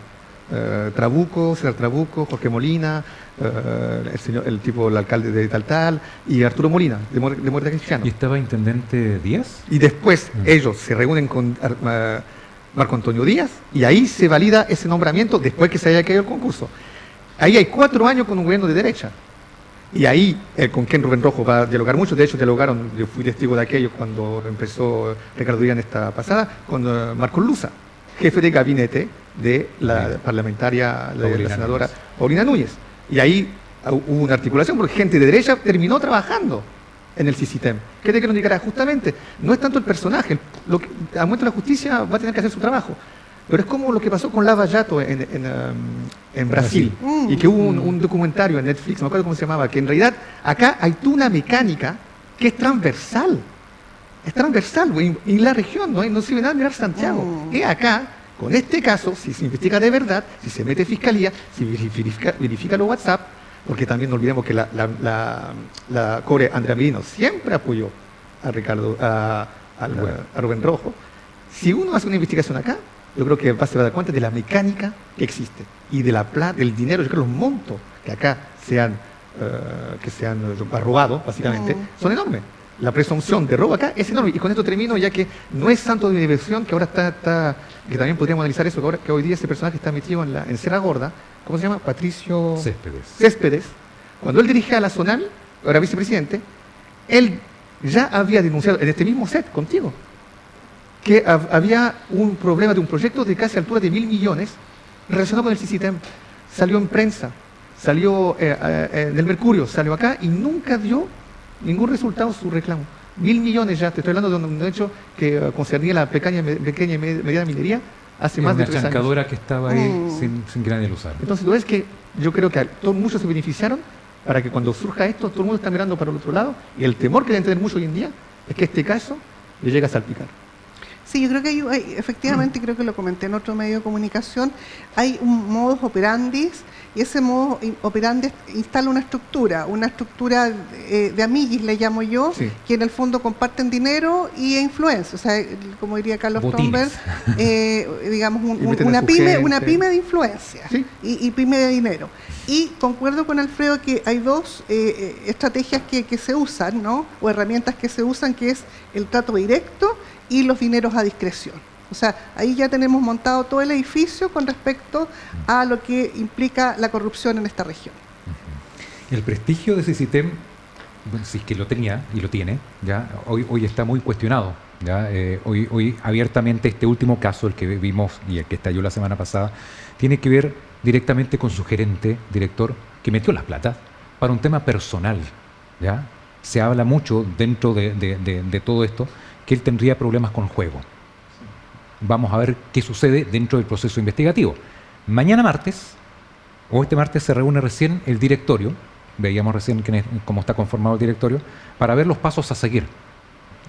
Trabuco, César Trabuco, Jorge Molina, el alcalde de tal, y Arturo Molina, de Muerte Cristiano. ¿Y estaba intendente Díaz? Y después ellos se reúnen con Marco Antonio Díaz, y ahí se valida ese nombramiento después que se haya caído el concurso. Ahí hay 4 años con un gobierno de derecha. Y ahí, con quien Rubén Rojo va a dialogar mucho, de hecho dialogaron, yo fui testigo de aquello cuando empezó Ricardo Díaz esta pasada, con Marcos Luza, jefe de gabinete de la parlamentaria, la senadora Paulina Núñez. Y ahí hubo una articulación porque gente de derecha terminó trabajando en el CICITEM. ¿Qué de que nos indicará? Justamente, no es tanto el personaje, lo que, a momento de la justicia va a tener que hacer su trabajo. Pero es como lo que pasó con Lava Jato en Brasil, y que hubo un documentario en Netflix, no me acuerdo cómo se llamaba, que en realidad acá hay toda una mecánica que es transversal. Es transversal, en la región, no sirve nada mirar Santiago. Y acá, con este caso, si se investiga de verdad, si se mete fiscalía, si verifica los WhatsApp, porque también no olvidemos que la core Andrea Merino siempre apoyó a Rubén Rojo. Si uno hace una investigación acá, yo creo que se va a dar cuenta de la mecánica que existe y de la plata, del dinero, yo creo que los montos que acá se han robado, básicamente, son enormes. La presunción de robo acá es enorme. Y con esto termino, ya que no es santo de mi devoción, que ahora está que también podríamos analizar eso, que hoy día ese personaje está metido en Serra Gorda. ¿Cómo se llama? Patricio Céspedes. Cuando él dirigía a la zonal, ahora vicepresidente, él ya había denunciado en este mismo set contigo que había un problema de un proyecto de casi altura de 1.000 millones relacionado con el CICITEM. Salió en prensa, salió en el Mercurio, salió acá y nunca dio ningún resultado su reclamo. 1.000 millones ya, te estoy hablando de un hecho que concernía la pequeña y mediana minería hace más de 3 años. Una chancadora que estaba ahí sin que nadie lo usara. Entonces, tú ves que yo creo que muchos se beneficiaron para que cuando surja esto, todo el mundo está mirando para el otro lado, y el temor que deben tener mucho hoy en día es que este caso le llegue a salpicar. Sí, yo creo que hay efectivamente, creo que lo comenté en otro medio de comunicación, hay un modus operandi, y ese modus operandi instala una estructura de amiguis, le llamo yo, sí, que en el fondo comparten dinero y influencia. O sea, como diría Carlos Tromber, digamos, una pyme de influencia, ¿sí? y pyme de dinero. Y concuerdo con Alfredo que hay 2 estrategias que se usan, ¿no? O herramientas que se usan, que es el trato directo y los dineros a discreción. O sea, ahí ya tenemos montado todo el edificio con respecto a lo que implica la corrupción en esta región. El prestigio de ese CICITEM, si es que lo tenía y lo tiene, ya hoy está muy cuestionado. ¿Ya? Hoy abiertamente este último caso, el que vimos y el que estalló la semana pasada, tiene que ver directamente con su gerente, director, que metió las platas para un tema personal. ¿Ya? Se habla mucho dentro de todo esto que él tendría problemas con juego. Vamos a ver qué sucede dentro del proceso investigativo. Mañana martes, o este martes, se reúne recién el directorio, veíamos recién cómo está conformado el directorio, para ver los pasos a seguir.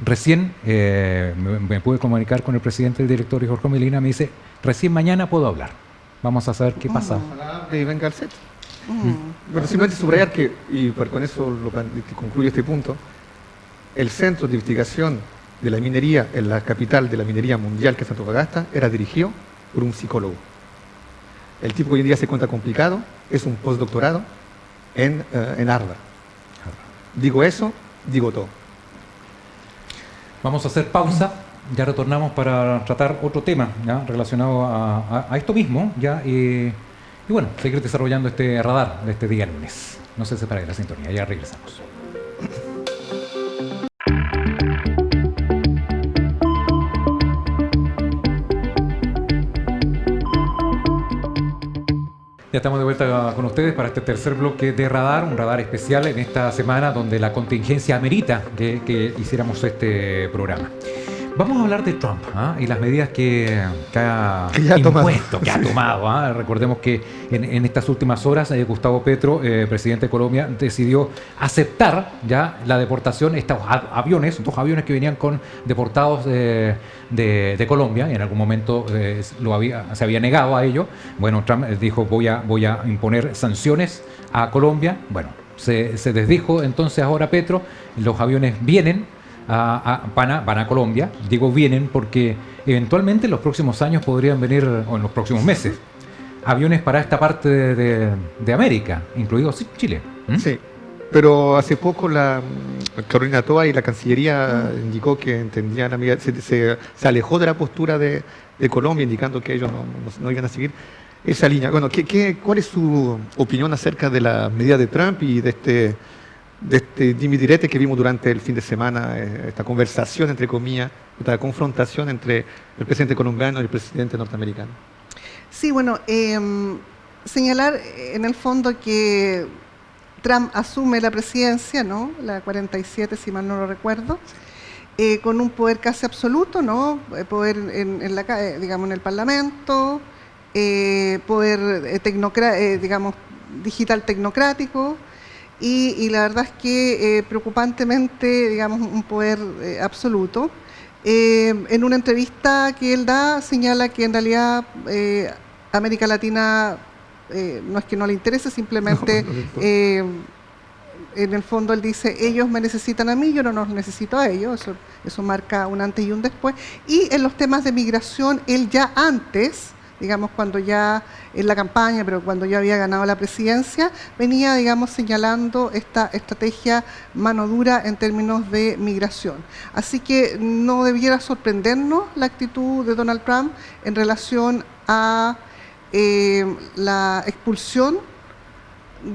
Recién me pude comunicar con el presidente del directorio, Jorge Molina, me dice, recién mañana puedo hablar. Vamos a saber qué pasa. De Iván Garcet. Bueno, simplemente subrayar que, y con eso concluyo este punto, el centro de investigación de la minería en la capital de la minería mundial, que es Antofagasta, era dirigido por un psicólogo. El tipo que hoy en día se encuentra complicado, es un postdoctorado en Harvard. Digo eso, digo todo. Vamos a hacer pausa, ya retornamos para tratar otro tema, ¿ya? Relacionado a esto mismo, ¿ya? Y bueno, seguir desarrollando este radar de este día lunes. No se separe de la sintonía, ya regresamos. Ya estamos de vuelta con ustedes para este tercer bloque de Radar, un radar especial en esta semana donde la contingencia amerita que hiciéramos este programa. Vamos a hablar de Trump y las medidas que ha impuesto, que ha tomado. Recordemos que en estas últimas horas Gustavo Petro, presidente de Colombia, decidió aceptar ya la deportación de estos aviones, 2 aviones que venían con deportados de Colombia, y en algún momento se había negado a ello. Bueno, Trump dijo voy a imponer sanciones a Colombia. Bueno, se desdijo entonces ahora Petro, los aviones vienen. Van a Colombia, digo vienen porque eventualmente en los próximos años podrían venir, o en los próximos meses, aviones para esta parte de América, incluido Chile. Sí, pero hace poco la Carolina Toa y la Cancillería indicó que entendían, se alejó de la postura de Colombia, indicando que ellos no iban a seguir esa línea. Bueno, ¿cuál es su opinión acerca de la medida de Trump y de este dimidirete que vimos durante el fin de semana, esta conversación, entre comillas, esta confrontación entre el presidente colombiano y el presidente norteamericano? Sí, bueno, señalar en el fondo que Trump asume la presidencia, ¿no? La 47, si mal no lo recuerdo, con un poder casi absoluto, ¿no? Poder en el Parlamento, poder digital tecnocrático. Y la verdad es que preocupantemente, digamos, un poder absoluto. En una entrevista que él da, señala que en realidad América Latina no es que no le interese, simplemente en el fondo él dice, ellos me necesitan a mí, yo no los necesito a ellos, eso marca un antes y un después. Y en los temas de migración, él ya antes, digamos, cuando ya en la campaña, pero cuando ya había ganado la presidencia, venía, digamos, señalando esta estrategia mano dura en términos de migración. Así que no debiera sorprendernos la actitud de Donald Trump en relación a la expulsión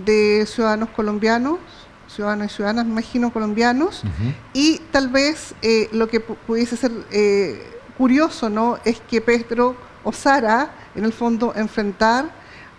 de ciudadanos colombianos, ciudadanos y ciudadanas, me imagino, colombianos, y tal vez lo que pudiese ser curioso, ¿no?, es que Petro osara, en el fondo, enfrentar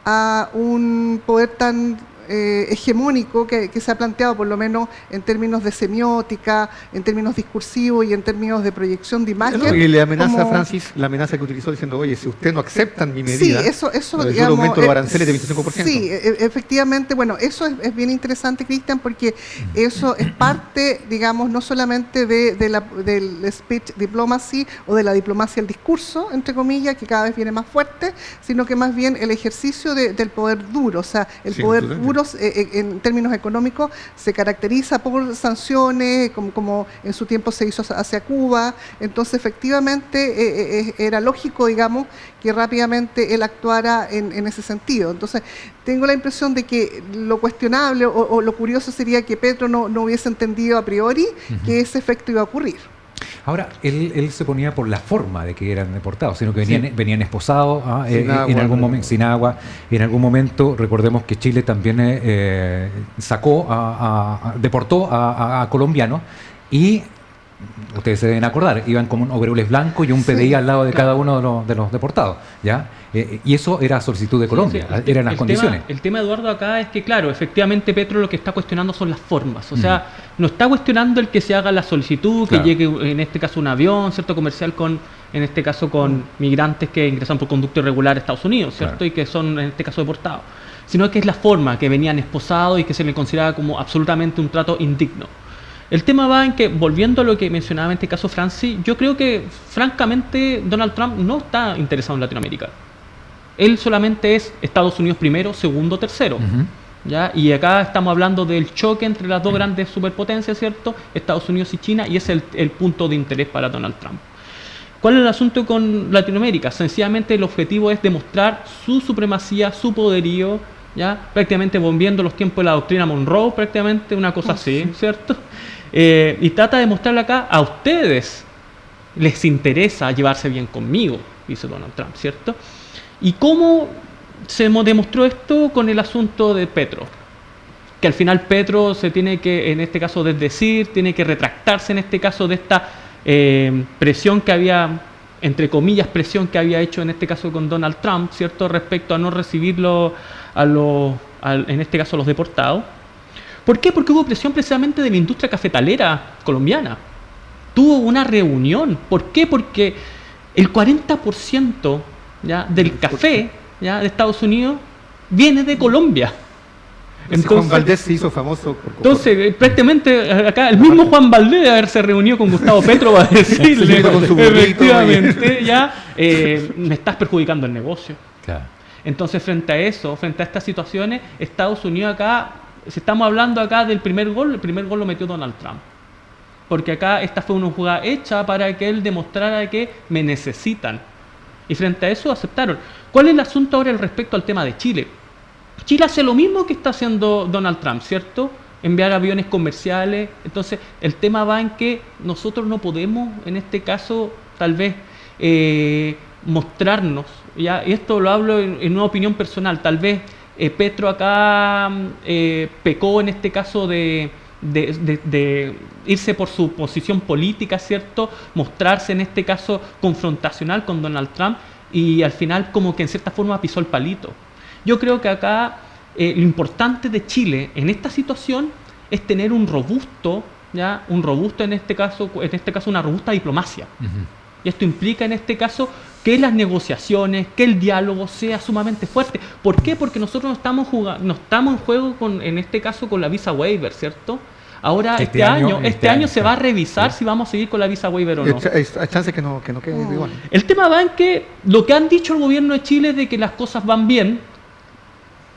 a un poder tan hegemónico que se ha planteado, por lo menos en términos de semiótica, en términos discursivos y en términos de proyección de imagen. Y le amenaza a Francis, la amenaza que utilizó diciendo, oye, si ustedes no aceptan mi medida, eso yo le aumento los aranceles de 25%. Sí, efectivamente, bueno, eso es bien interesante, Cristian, porque eso es parte, digamos, no solamente del speech diplomacy o de la diplomacia del discurso, entre comillas, que cada vez viene más fuerte, sino que más bien el ejercicio del poder duro, o sea, el poder duro en términos económicos se caracteriza por sanciones, como en su tiempo se hizo hacia Cuba. Entonces, efectivamente, era lógico, digamos, que rápidamente él actuara en ese sentido. Entonces, tengo la impresión de que lo cuestionable o lo curioso sería que Petro no hubiese entendido a priori que ese efecto iba a ocurrir. Ahora, él se ponía por la forma de que eran deportados, sino que venían esposados en algún momento, sin agua. En algún momento, recordemos que Chile también deportó a colombianos, y ustedes se deben acordar, iban como un overoles blanco y un PDI al lado de cada uno de los deportados, ¿ya? Y eso era solicitud de Colombia, eran las condiciones. El tema, Eduardo, acá es que, claro, efectivamente Petro lo que está cuestionando son las formas. O sea, no está cuestionando el que se haga la solicitud, que llegue, en este caso, un avión, ¿cierto?, comercial en este caso con migrantes que ingresan por conducto irregular a Estados Unidos, ¿cierto?, y que son, en este caso, deportados. Sino que es la forma, que venían esposados y que se les consideraba como absolutamente un trato indigno. El tema va en que, volviendo a lo que mencionaba en este caso Francis, yo creo que, francamente, Donald Trump no está interesado en Latinoamérica. Él solamente es Estados Unidos primero, segundo, tercero. ¿Ya? Y acá estamos hablando del choque entre las dos grandes superpotencias, ¿cierto?, Estados Unidos y China, y ese es el punto de interés para Donald Trump. ¿Cuál es el asunto con Latinoamérica? Sencillamente el objetivo es demostrar su supremacía, su poderío, ¿ya?, prácticamente volviendo los tiempos de la doctrina Monroe, prácticamente una cosa así, ¿cierto? Y trata de mostrarle acá, a ustedes les interesa llevarse bien conmigo, dice Donald Trump, ¿cierto? ¿Y cómo se demostró esto? Con el asunto de Petro, que al final Petro se tiene que, en este caso, desdecir, tiene que retractarse en este caso de esta presión que había entre comillas, presión que había hecho en este caso con Donald Trump, ¿cierto?, respecto a no recibirlo en este caso a los deportados. ¿Por qué? Porque hubo presión precisamente de la industria cafetalera colombiana. Tuvo una reunión. ¿Por qué? porque el 40% ¿ya? del café ¿ya? de Estados Unidos viene de Colombia. Entonces, Juan Valdés se hizo famoso por entonces, prácticamente acá el mismo Juan Valdés de haberse reunido con Gustavo Petro va a decirle, con su efectivamente, me estás perjudicando el negocio. Claro. Entonces, frente a eso, frente a estas situaciones, Estados Unidos acá, si estamos hablando acá del primer gol, el primer gol lo metió Donald Trump. Porque acá esta fue una jugada hecha para que él demostrara que me necesitan. Y frente a eso aceptaron. ¿Cuál es el asunto ahora respecto al tema de Chile? Chile hace lo mismo que está haciendo Donald Trump, ¿cierto? Enviar aviones comerciales. Entonces, el tema va en que nosotros no podemos, en este caso, tal vez, mostrarnos. ¿ya? Y esto lo hablo en una opinión personal. Tal vez Petro acá pecó en este caso de irse por su posición política, ¿cierto? Mostrarse en este caso confrontacional con Donald Trump y al final como que en cierta forma pisó el palito. Yo creo que acá lo importante de Chile en esta situación es tener un robusto, ¿ya? Un robusto en este caso una robusta diplomacia. Uh-huh. Y esto implica en este caso que las negociaciones, que el diálogo sea sumamente fuerte. ¿Por qué? Porque nosotros no estamos en juego en este caso con la visa waiver, ¿cierto? Ahora este año se va a revisar si vamos a seguir con la visa waiver o no. Hay chance que no quede igual. El tema va en que lo que han dicho el gobierno de Chile de que las cosas van bien,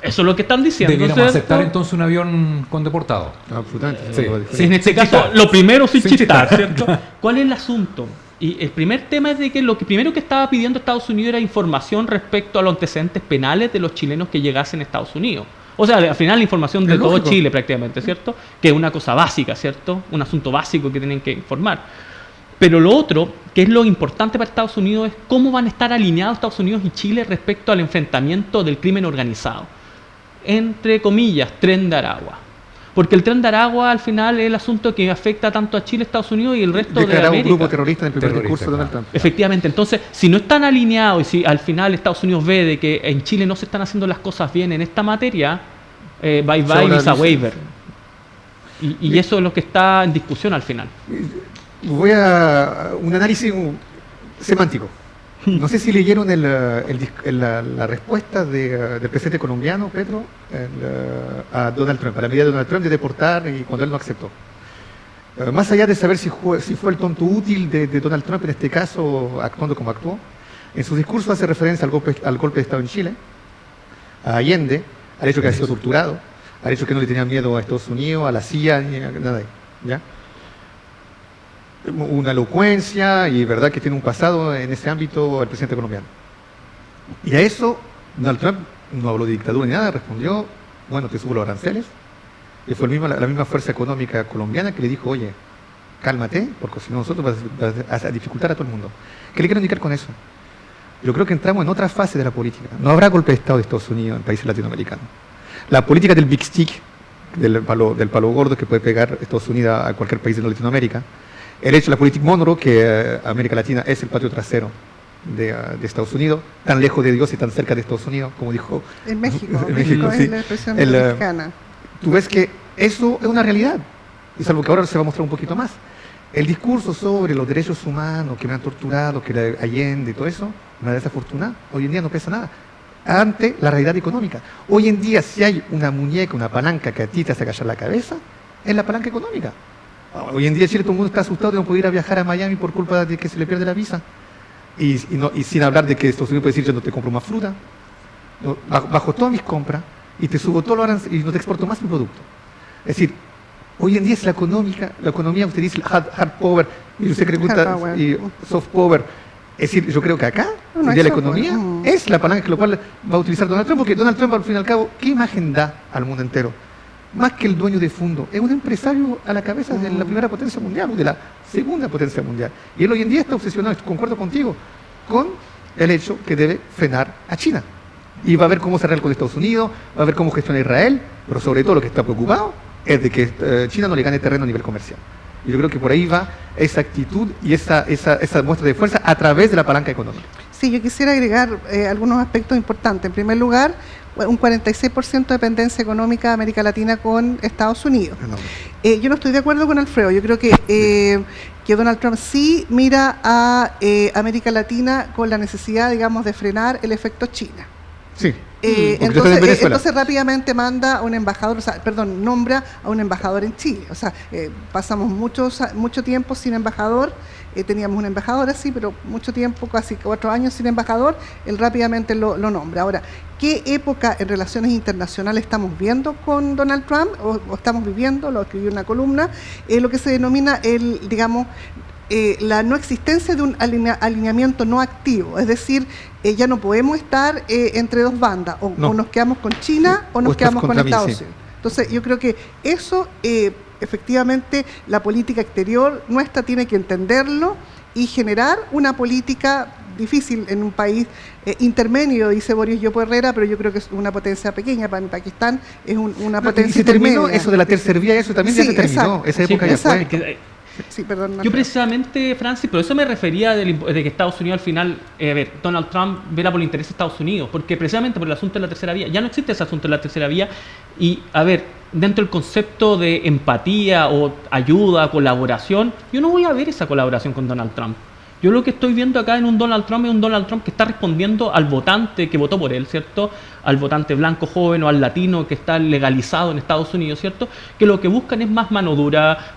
eso es lo que están diciendo. ¿Deberíamos aceptar entonces un avión con deportados? Absolutamente. Sí, en este caso, lo primero sin chistar, ¿cierto? ¿Cuál es el asunto? Y el primer tema es de que lo que primero que estaba pidiendo Estados Unidos era información respecto a los antecedentes penales de los chilenos que llegasen a Estados Unidos. O sea, al final la información de todo Chile prácticamente, ¿cierto? Que es una cosa básica, ¿cierto? Un asunto básico que tienen que informar. Pero lo otro, que es lo importante para Estados Unidos, es cómo van a estar alineados Estados Unidos y Chile respecto al enfrentamiento del crimen organizado. Entre comillas, Tren de Aragua. Porque el Tren de Aragua al final es el asunto que afecta tanto a Chile, Estados Unidos y el resto de América. Un grupo terrorista en el primer discurso de Donald Trump. Efectivamente, entonces, si no están alineados y si al final Estados Unidos ve de que en Chile no se están haciendo las cosas bien en esta materia, bye visa waiver. Y eso es lo que está en discusión al final. Voy a un análisis semántico. No sé si leyeron la respuesta del presidente colombiano, Petro, a Donald Trump, a la medida de Donald Trump de deportar y cuando él no aceptó. Más allá de saber si fue el tonto útil de Donald Trump, en este caso, actuando como actuó, en su discurso hace referencia al golpe de Estado en Chile, a Allende, al hecho que había sido torturado, al hecho que no le tenía miedo a Estados Unidos, a la CIA, ni a nada, ¿ya? Una elocuencia y verdad que tiene un pasado en ese ámbito el presidente colombiano. Y a eso Donald Trump no habló de dictadura ni nada, respondió, bueno, te subo los aranceles. Y fue la misma fuerza económica colombiana que le dijo, oye, cálmate, porque si no nosotros vas a dificultar a todo el mundo. ¿Qué le quiero indicar con eso? Yo creo que entramos en otra fase de la política. No habrá golpe de Estado de Estados Unidos en países latinoamericanos. La política del Big Stick, del palo gordo que puede pegar Estados Unidos a cualquier país de Latinoamérica, el hecho de la política Monroe, que América Latina es el patio trasero de Estados Unidos, tan lejos de Dios y tan cerca de Estados Unidos, como dijo... En México, México sí. Es la expresión mexicana. Tú ves que eso es una realidad, y salvo que ahora se va a mostrar un poquito más. El discurso sobre los derechos humanos, que me han torturado, que Allende y todo eso, una desafortunada, hoy en día no pesa nada, ante la realidad económica. Hoy en día, si hay una muñeca, una palanca que a ti te hace agachar la cabeza, es la palanca económica. Hoy en día Chile todo el mundo está asustado de no poder ir a viajar a Miami por culpa de que se le pierde la visa. Y sin hablar de que Estados Unidos puede decir, yo no te compro más fruta, bajo todas mis compras, y te subo todo lo y no te exporto más mi producto. Es decir, hoy en día es la economía, usted dice hard power, y usted pregunta, y soft power. Es decir, yo creo que acá, hoy en día la economía es la palanca que lo cual va a utilizar Donald Trump, porque Donald Trump, al fin y al cabo, ¿qué imagen da al mundo entero? Más que el dueño de fondo, es un empresario a la cabeza de la primera potencia mundial o de la segunda potencia mundial. Y él hoy en día está obsesionado, concuerdo contigo, con el hecho que debe frenar a China. Y va a ver cómo cerrar con Estados Unidos, va a ver cómo gestiona Israel, pero sobre todo lo que está preocupado es de que China no le gane terreno a nivel comercial. Y yo creo que por ahí va esa actitud y esa muestra de fuerza a través de la palanca económica. Sí, yo quisiera agregar algunos aspectos importantes. En primer lugar, un 46% de dependencia económica de América Latina con Estados Unidos. Yo no estoy de acuerdo con Alfredo. Yo creo que Donald Trump sí mira a América Latina con la necesidad, digamos, de frenar el efecto China. Sí. Entonces rápidamente manda a un embajador, nombra a un embajador en Chile. O sea, pasamos mucho tiempo sin embajador. Teníamos un embajador así, pero mucho tiempo, casi 4 años sin embajador, él rápidamente lo nombra. Ahora, ¿qué época en relaciones internacionales estamos viendo con Donald Trump? O estamos viviendo, lo escribió en una columna, lo que se denomina la no existencia de un alineamiento no activo, es decir, ya no podemos estar entre dos bandas, o nos quedamos con China o nos quedamos con Estados Unidos. Entonces, yo creo que eso, efectivamente, la política exterior nuestra tiene que entenderlo y generar una política difícil en un país intermedio, dice Boris Yopo Herrera, pero yo creo que es una potencia pequeña. Para Pakistán es una potencia y se terminó eso de la tercera vía, eso también ya se terminó, esa época ya fue. Sí, perdón, yo precisamente, Francis, por eso me refería de que Estados Unidos al final, Donald Trump vela por el interés de Estados Unidos, porque precisamente por el asunto de la tercera vía, ya no existe ese asunto de la tercera vía, y dentro del concepto de empatía o ayuda, colaboración, yo no voy a ver esa colaboración con Donald Trump. Yo lo que estoy viendo acá en un Donald Trump es un Donald Trump que está respondiendo al votante que votó por él, ¿cierto? Al votante blanco joven o al latino que está legalizado en Estados Unidos, ¿cierto? Que lo que buscan es más mano dura,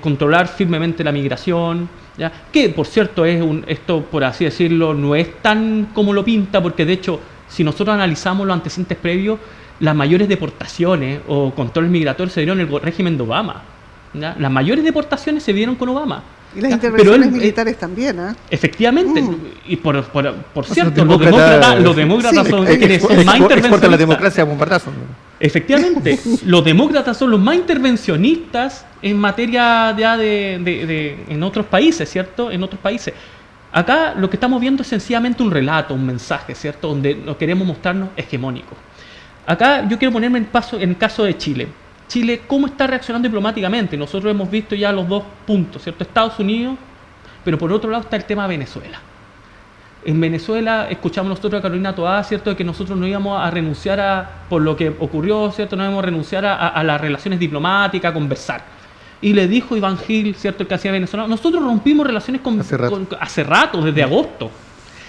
controlar firmemente la migración, ¿ya? Que, por cierto, esto, por así decirlo, no es tan como lo pinta, porque de hecho, si nosotros analizamos los antecedentes previos, las mayores deportaciones o controles migratorios se dieron en el régimen de Obama, ¿ya? Las mayores deportaciones se dieron con Obama. Y las intervenciones militares también, ¿eh? Efectivamente, y por cierto, los demócratas son quienes son más intervencionistas. La democracia a bombardazo. Efectivamente, los demócratas son los más intervencionistas en materia ya en otros países, ¿cierto? En otros países. Acá lo que estamos viendo es sencillamente un relato, un mensaje, ¿cierto? Donde nos queremos mostrarnos hegemónicos. Acá yo quiero ponerme en el caso de Chile. Chile, ¿cómo está reaccionando diplomáticamente? Nosotros hemos visto ya los dos puntos, ¿cierto? Estados Unidos, pero por otro lado está el tema de Venezuela. En Venezuela escuchamos nosotros a Carolina Toá, ¿cierto?, de que nosotros no íbamos a renunciar por lo que ocurrió, ¿cierto?, no íbamos a renunciar a las relaciones diplomáticas, a conversar. Y le dijo Iván Gil, ¿cierto?, el que hacía Venezuela, nosotros rompimos relaciones hace rato, desde agosto.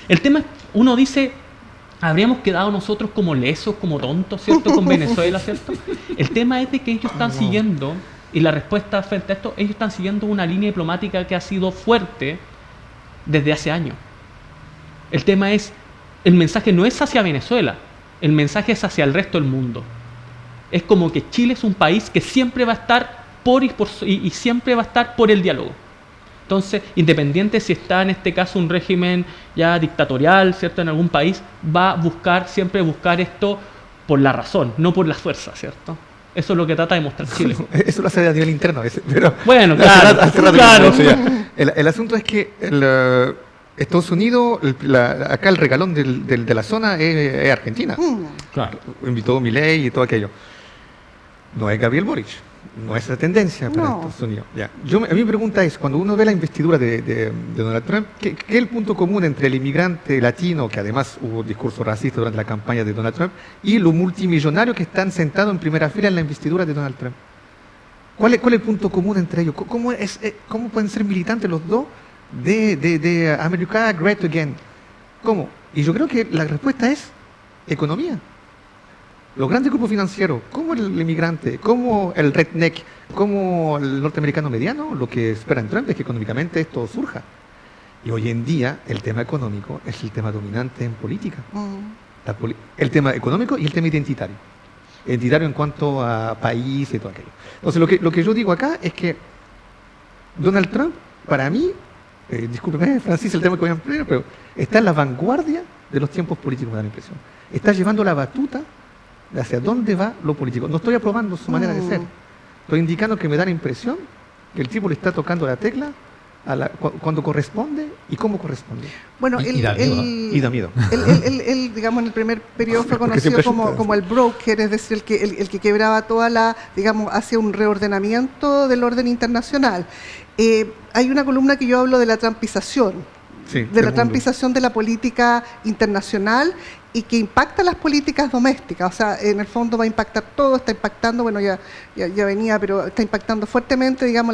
El tema es, uno dice, habríamos quedado nosotros como lesos, como tontos, ¿cierto?, con Venezuela, ¿cierto? El tema es de que ellos están siguiendo, y la respuesta frente a esto, ellos están siguiendo una línea diplomática que ha sido fuerte desde hace años. El tema es, el mensaje no es hacia Venezuela, el mensaje es hacia el resto del mundo. Es como que Chile es un país que siempre va a estar y siempre va a estar por el diálogo. Entonces, independiente si está en este caso un régimen ya dictatorial, ¿cierto?, en algún país, va a siempre buscar esto por la razón, no por la fuerza, ¿cierto? Eso es lo que trata de mostrar Chile. Eso lo hace a nivel interno a veces, pero... Bueno, claro, claro. El asunto es que Estados Unidos, acá el regalón de la zona es Argentina. Claro. Invitó Milei y todo aquello. No es Gabriel Boric. No es la tendencia para Estados Unidos. Ya. A mi pregunta es, cuando uno ve la investidura de Donald Trump, ¿qué es el punto común entre el inmigrante latino, que además hubo discurso racista durante la campaña de Donald Trump, y los multimillonarios que están sentados en primera fila en la investidura de Donald Trump? ¿Cuál es el punto común entre ellos? ¿Cómo pueden ser militantes los dos de America Great Again? ¿Cómo? Y yo creo que la respuesta es economía. Los grandes grupos financieros, como el inmigrante, como el redneck, como el norteamericano mediano, lo que espera en Trump es que económicamente esto surja. Y hoy en día el tema económico es el tema dominante en política. El tema económico y el tema identitario. Identitario en cuanto a país y todo aquello. Entonces lo que yo digo acá es que Donald Trump, para mí, discúlpeme Francis el tema que voy a emplear, pero está en la vanguardia de los tiempos políticos, me da la impresión. Está llevando la batuta de hacia dónde va lo político. No estoy aprobando su manera de ser. Estoy indicando que me da la impresión que el tipo le está tocando la tecla cuando corresponde y cómo corresponde. Bueno, y da miedo. Él, digamos, en el primer periodo fue conocido como el broker, es decir, el que quebraba hacia un reordenamiento del orden internacional. Hay una columna que yo hablo de la trampización, la trampización de la política internacional y que impacta las políticas domésticas. O sea, en el fondo va a impactar todo, está impactando, bueno, ya venía, pero está impactando fuertemente, digamos,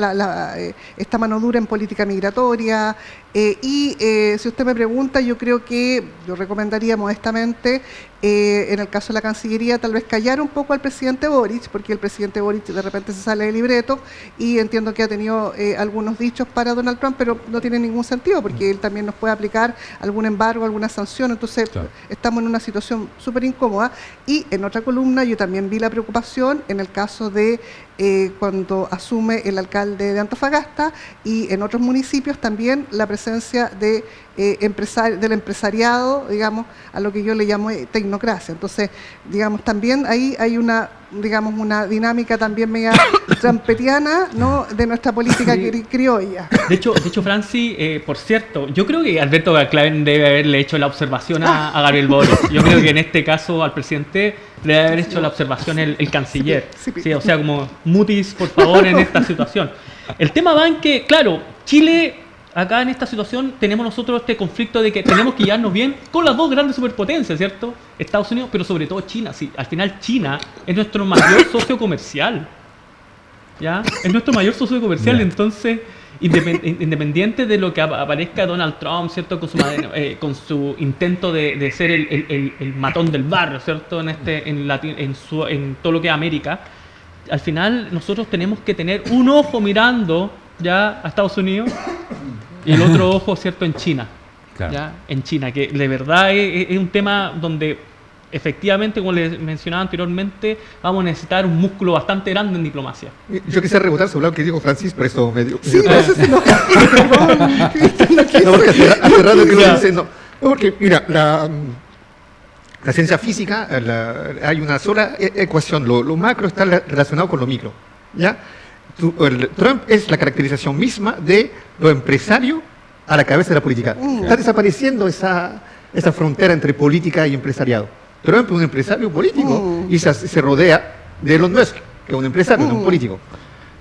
esta mano dura en política migratoria. Si usted me pregunta, yo recomendaría modestamente, en el caso de la Cancillería, tal vez callar un poco al presidente Boric, porque el presidente Boric de repente se sale del libreto y entiendo que ha tenido algunos dichos para Donald Trump, pero no tiene ningún sentido, porque él también nos puede aplicar algún embargo, alguna sanción. Entonces, estamos en una situación súper incómoda. Y en otra columna yo también vi la preocupación en el caso de cuando asume el alcalde de Antofagasta, y en otros municipios también la presencia del empresariado, digamos, a lo que yo le llamo tecnocracia. Entonces, digamos, también ahí hay una dinámica también media trampetiana, ¿no?, de nuestra política criolla. De hecho, Francis, por cierto, yo creo que Alberto Claven debe haberle hecho la observación a Gabriel Boric. Yo creo que en este caso al presidente le debe haber hecho la observación el canciller. Sí, o sea, como mutis, por favor, en esta situación. El tema va en que, claro, Chile, acá en esta situación, tenemos nosotros este conflicto de que tenemos que llevarnos bien con las dos grandes superpotencias, ¿cierto? Estados Unidos, pero sobre todo China. Sí, al final China es nuestro mayor socio comercial. ¿Ya? Es nuestro mayor socio comercial, entonces, independiente de lo que aparezca Donald Trump, ¿cierto? Con su intento de ser el matón del barrio, ¿cierto? En todo lo que es América, al final nosotros tenemos que tener un ojo mirando ya a Estados Unidos y el otro ojo, ¿cierto?, en China. Claro. ¿Ya? En China, que de verdad es un tema donde efectivamente, como les mencionaba anteriormente, vamos a necesitar un músculo bastante grande en diplomacia. Yo quisiera rebotar sobre lo que dijo Francis, por eso medio... Sí, eso sí, no. No, porque hace rato que lo dice, no. Porque, mira, la ciencia física, hay una sola ecuación, lo macro está relacionado con lo micro, ¿ya? Trump es la caracterización misma de lo empresario a la cabeza de la política. Está desapareciendo esa frontera entre política y empresariado. Trump es un empresario político y se rodea de Elon Musk, que es un empresario, no un político.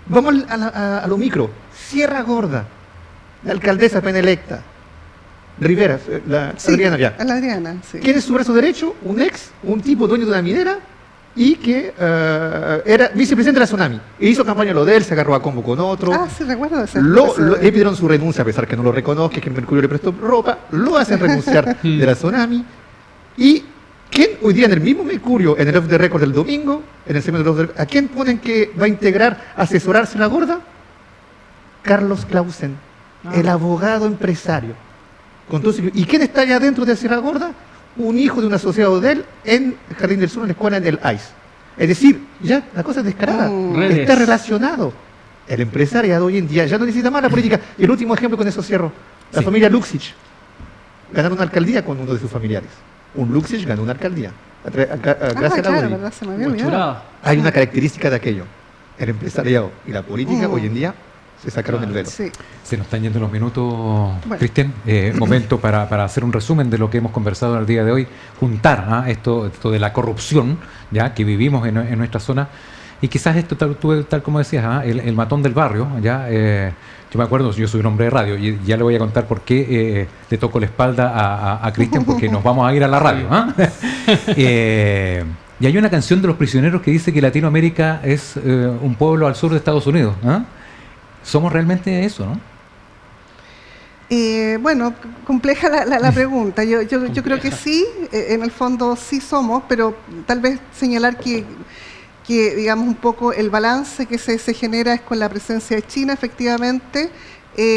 Vamos a lo micro. Sierra Gorda, la alcaldesa penelecta, Rivera, Adriana ya. La Adriana, sí. ¿Quién es su brazo derecho? Un tipo dueño de una minera y que era vicepresidente de la Tsunami. E hizo campaña lo de él, se agarró a combo con otro. Sí, recuerdo ese. Le pidieron su renuncia, a pesar que no lo reconozca, que Mercurio le prestó ropa, lo hacen renunciar de la Tsunami. Y ¿quién hoy día en el mismo Mercurio, en el off the record del domingo, en el segmento del off the record, a quién ponen que va a integrar, asesorarse la gorda? Carlos Clausen, el abogado empresario. ¿Y quién está allá dentro de Sierra Gorda? Un hijo de un asociado de él en Jardín del Sur, en la escuela del ICE. Es decir, ya la cosa es descarada. Está relacionado. El empresariado hoy en día ya no necesita más la política. Y el último ejemplo, con eso cierro. La familia Luksich ganaron una alcaldía con uno de sus familiares. Un Luksich ganó una alcaldía. Gracias a la Hay una característica de aquello. El empresariado y la política hoy en día se sacaron el velo. Sí. Se nos están yendo los minutos, Cristian. Momento para hacer un resumen de lo que hemos conversado el día de hoy. Juntar esto de la corrupción ya que vivimos en nuestra zona. Y quizás esto, tal como decías, el matón del barrio. Ya, yo me acuerdo, yo soy un hombre de radio y ya le voy a contar por qué le toco la espalda a Cristian, porque nos vamos a ir a la radio. Y hay una canción de Los Prisioneros que dice que Latinoamérica es un pueblo al sur de Estados Unidos. ¿Somos realmente eso, no? Bueno, compleja la pregunta. Yo creo que sí, en el fondo sí somos, pero tal vez señalar que digamos un poco el balance que se genera es con la presencia de China, efectivamente,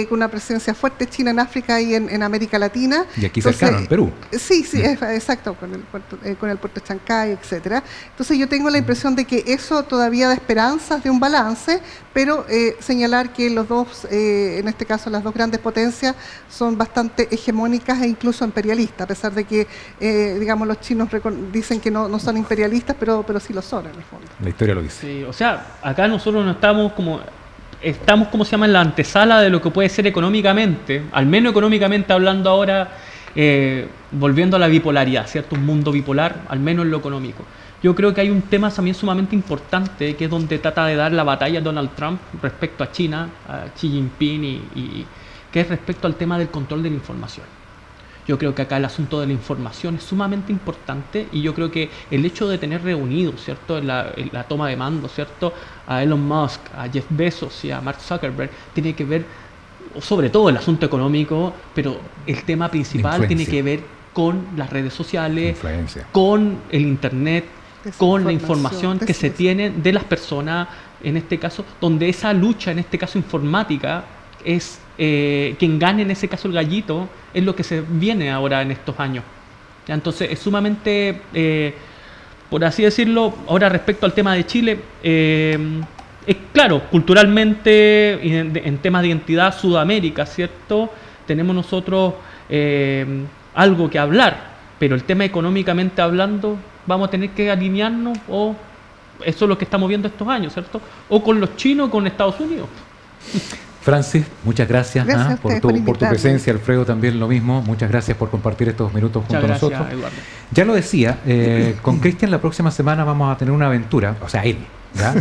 con una presencia fuerte China en África y en América Latina. Y aquí cercano, en Perú. Sí, exacto, con el puerto de Chancay, etcétera. Entonces yo tengo la impresión de que eso todavía da esperanzas de un balance, pero señalar que los dos, en este caso las dos grandes potencias, son bastante hegemónicas e incluso imperialistas, a pesar de que, digamos, los chinos dicen que no son imperialistas, pero sí lo son en el fondo. La historia lo dice. Sí, o sea, acá nosotros no estamos como estamos, en la antesala de lo que puede ser económicamente, al menos económicamente hablando ahora, volviendo a la bipolaridad, ¿cierto? Un mundo bipolar, al menos en lo económico. Yo creo que hay un tema también sumamente importante, que es donde trata de dar la batalla Donald Trump respecto a China, a Xi Jinping, y que es respecto al tema del control de la información. Yo creo que acá el asunto de la información es sumamente importante, y yo creo que el hecho de tener reunidos, ¿cierto?, en la toma de mando, ¿cierto?, a Elon Musk, a Jeff Bezos y a Mark Zuckerberg, tiene que ver, sobre todo el asunto económico, pero el tema principal tiene que ver con las redes sociales, con el Internet, con la información que se tiene de las personas, en este caso, donde esa lucha, en este caso informática, es quien gane en ese caso el gallito, es lo que se viene ahora en estos años. ¿Ya? Entonces es sumamente, por así decirlo, ahora respecto al tema de Chile, es claro, culturalmente, en temas de identidad, Sudamérica, ¿cierto? Tenemos nosotros algo que hablar, pero el tema económicamente hablando, vamos a tener que alinearnos, o eso es lo que estamos viendo estos años, ¿cierto? O con los chinos o con Estados Unidos. Francis, muchas gracias por tu presencia. Alfredo, también lo mismo. Muchas gracias por compartir estos minutos junto a nosotros. Eduardo. Ya lo decía, con Cristian la próxima semana vamos a tener una aventura, o sea, él, ¿ya?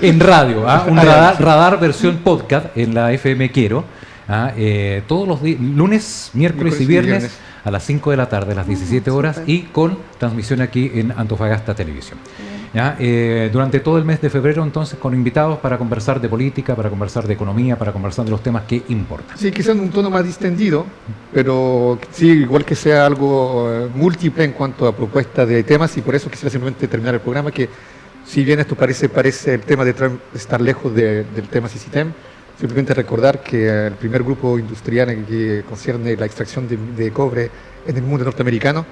En radio, un radar versión podcast en la FM Quiero, todos los lunes, miércoles y viernes a las 5 de la tarde, a las 17 horas, y con transmisión aquí en Antofagasta Televisión. ¿Ya? Durante todo el mes de febrero, entonces, con invitados para conversar de política, para conversar de economía, para conversar de los temas que importan. Sí, quizás en un tono más distendido, pero sí, igual que sea algo múltiple en cuanto a propuestas de temas, y por eso quisiera simplemente terminar el programa, que si bien esto parece el tema de Trump estar lejos del tema CICITEM, simplemente recordar que el primer grupo industrial que concierne la extracción de cobre en el mundo norteamericano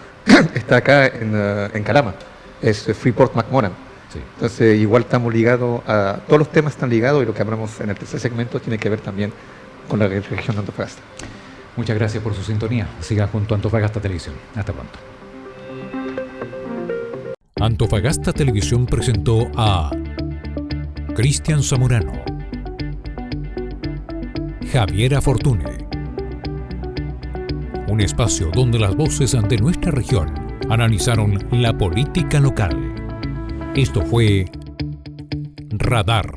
está acá en Calama. Es Freeport-McMoRan. Sí. Entonces, igual estamos ligados a... Todos los temas están ligados, y lo que hablamos en el tercer segmento tiene que ver también con la región de Antofagasta. Muchas gracias por su sintonía. Sigan junto a Antofagasta Televisión. Hasta pronto. Antofagasta Televisión presentó a Cristian Zamorano, Javiera Fortune. Un espacio donde las voces de nuestra región analizaron la política local. Esto fue Radar.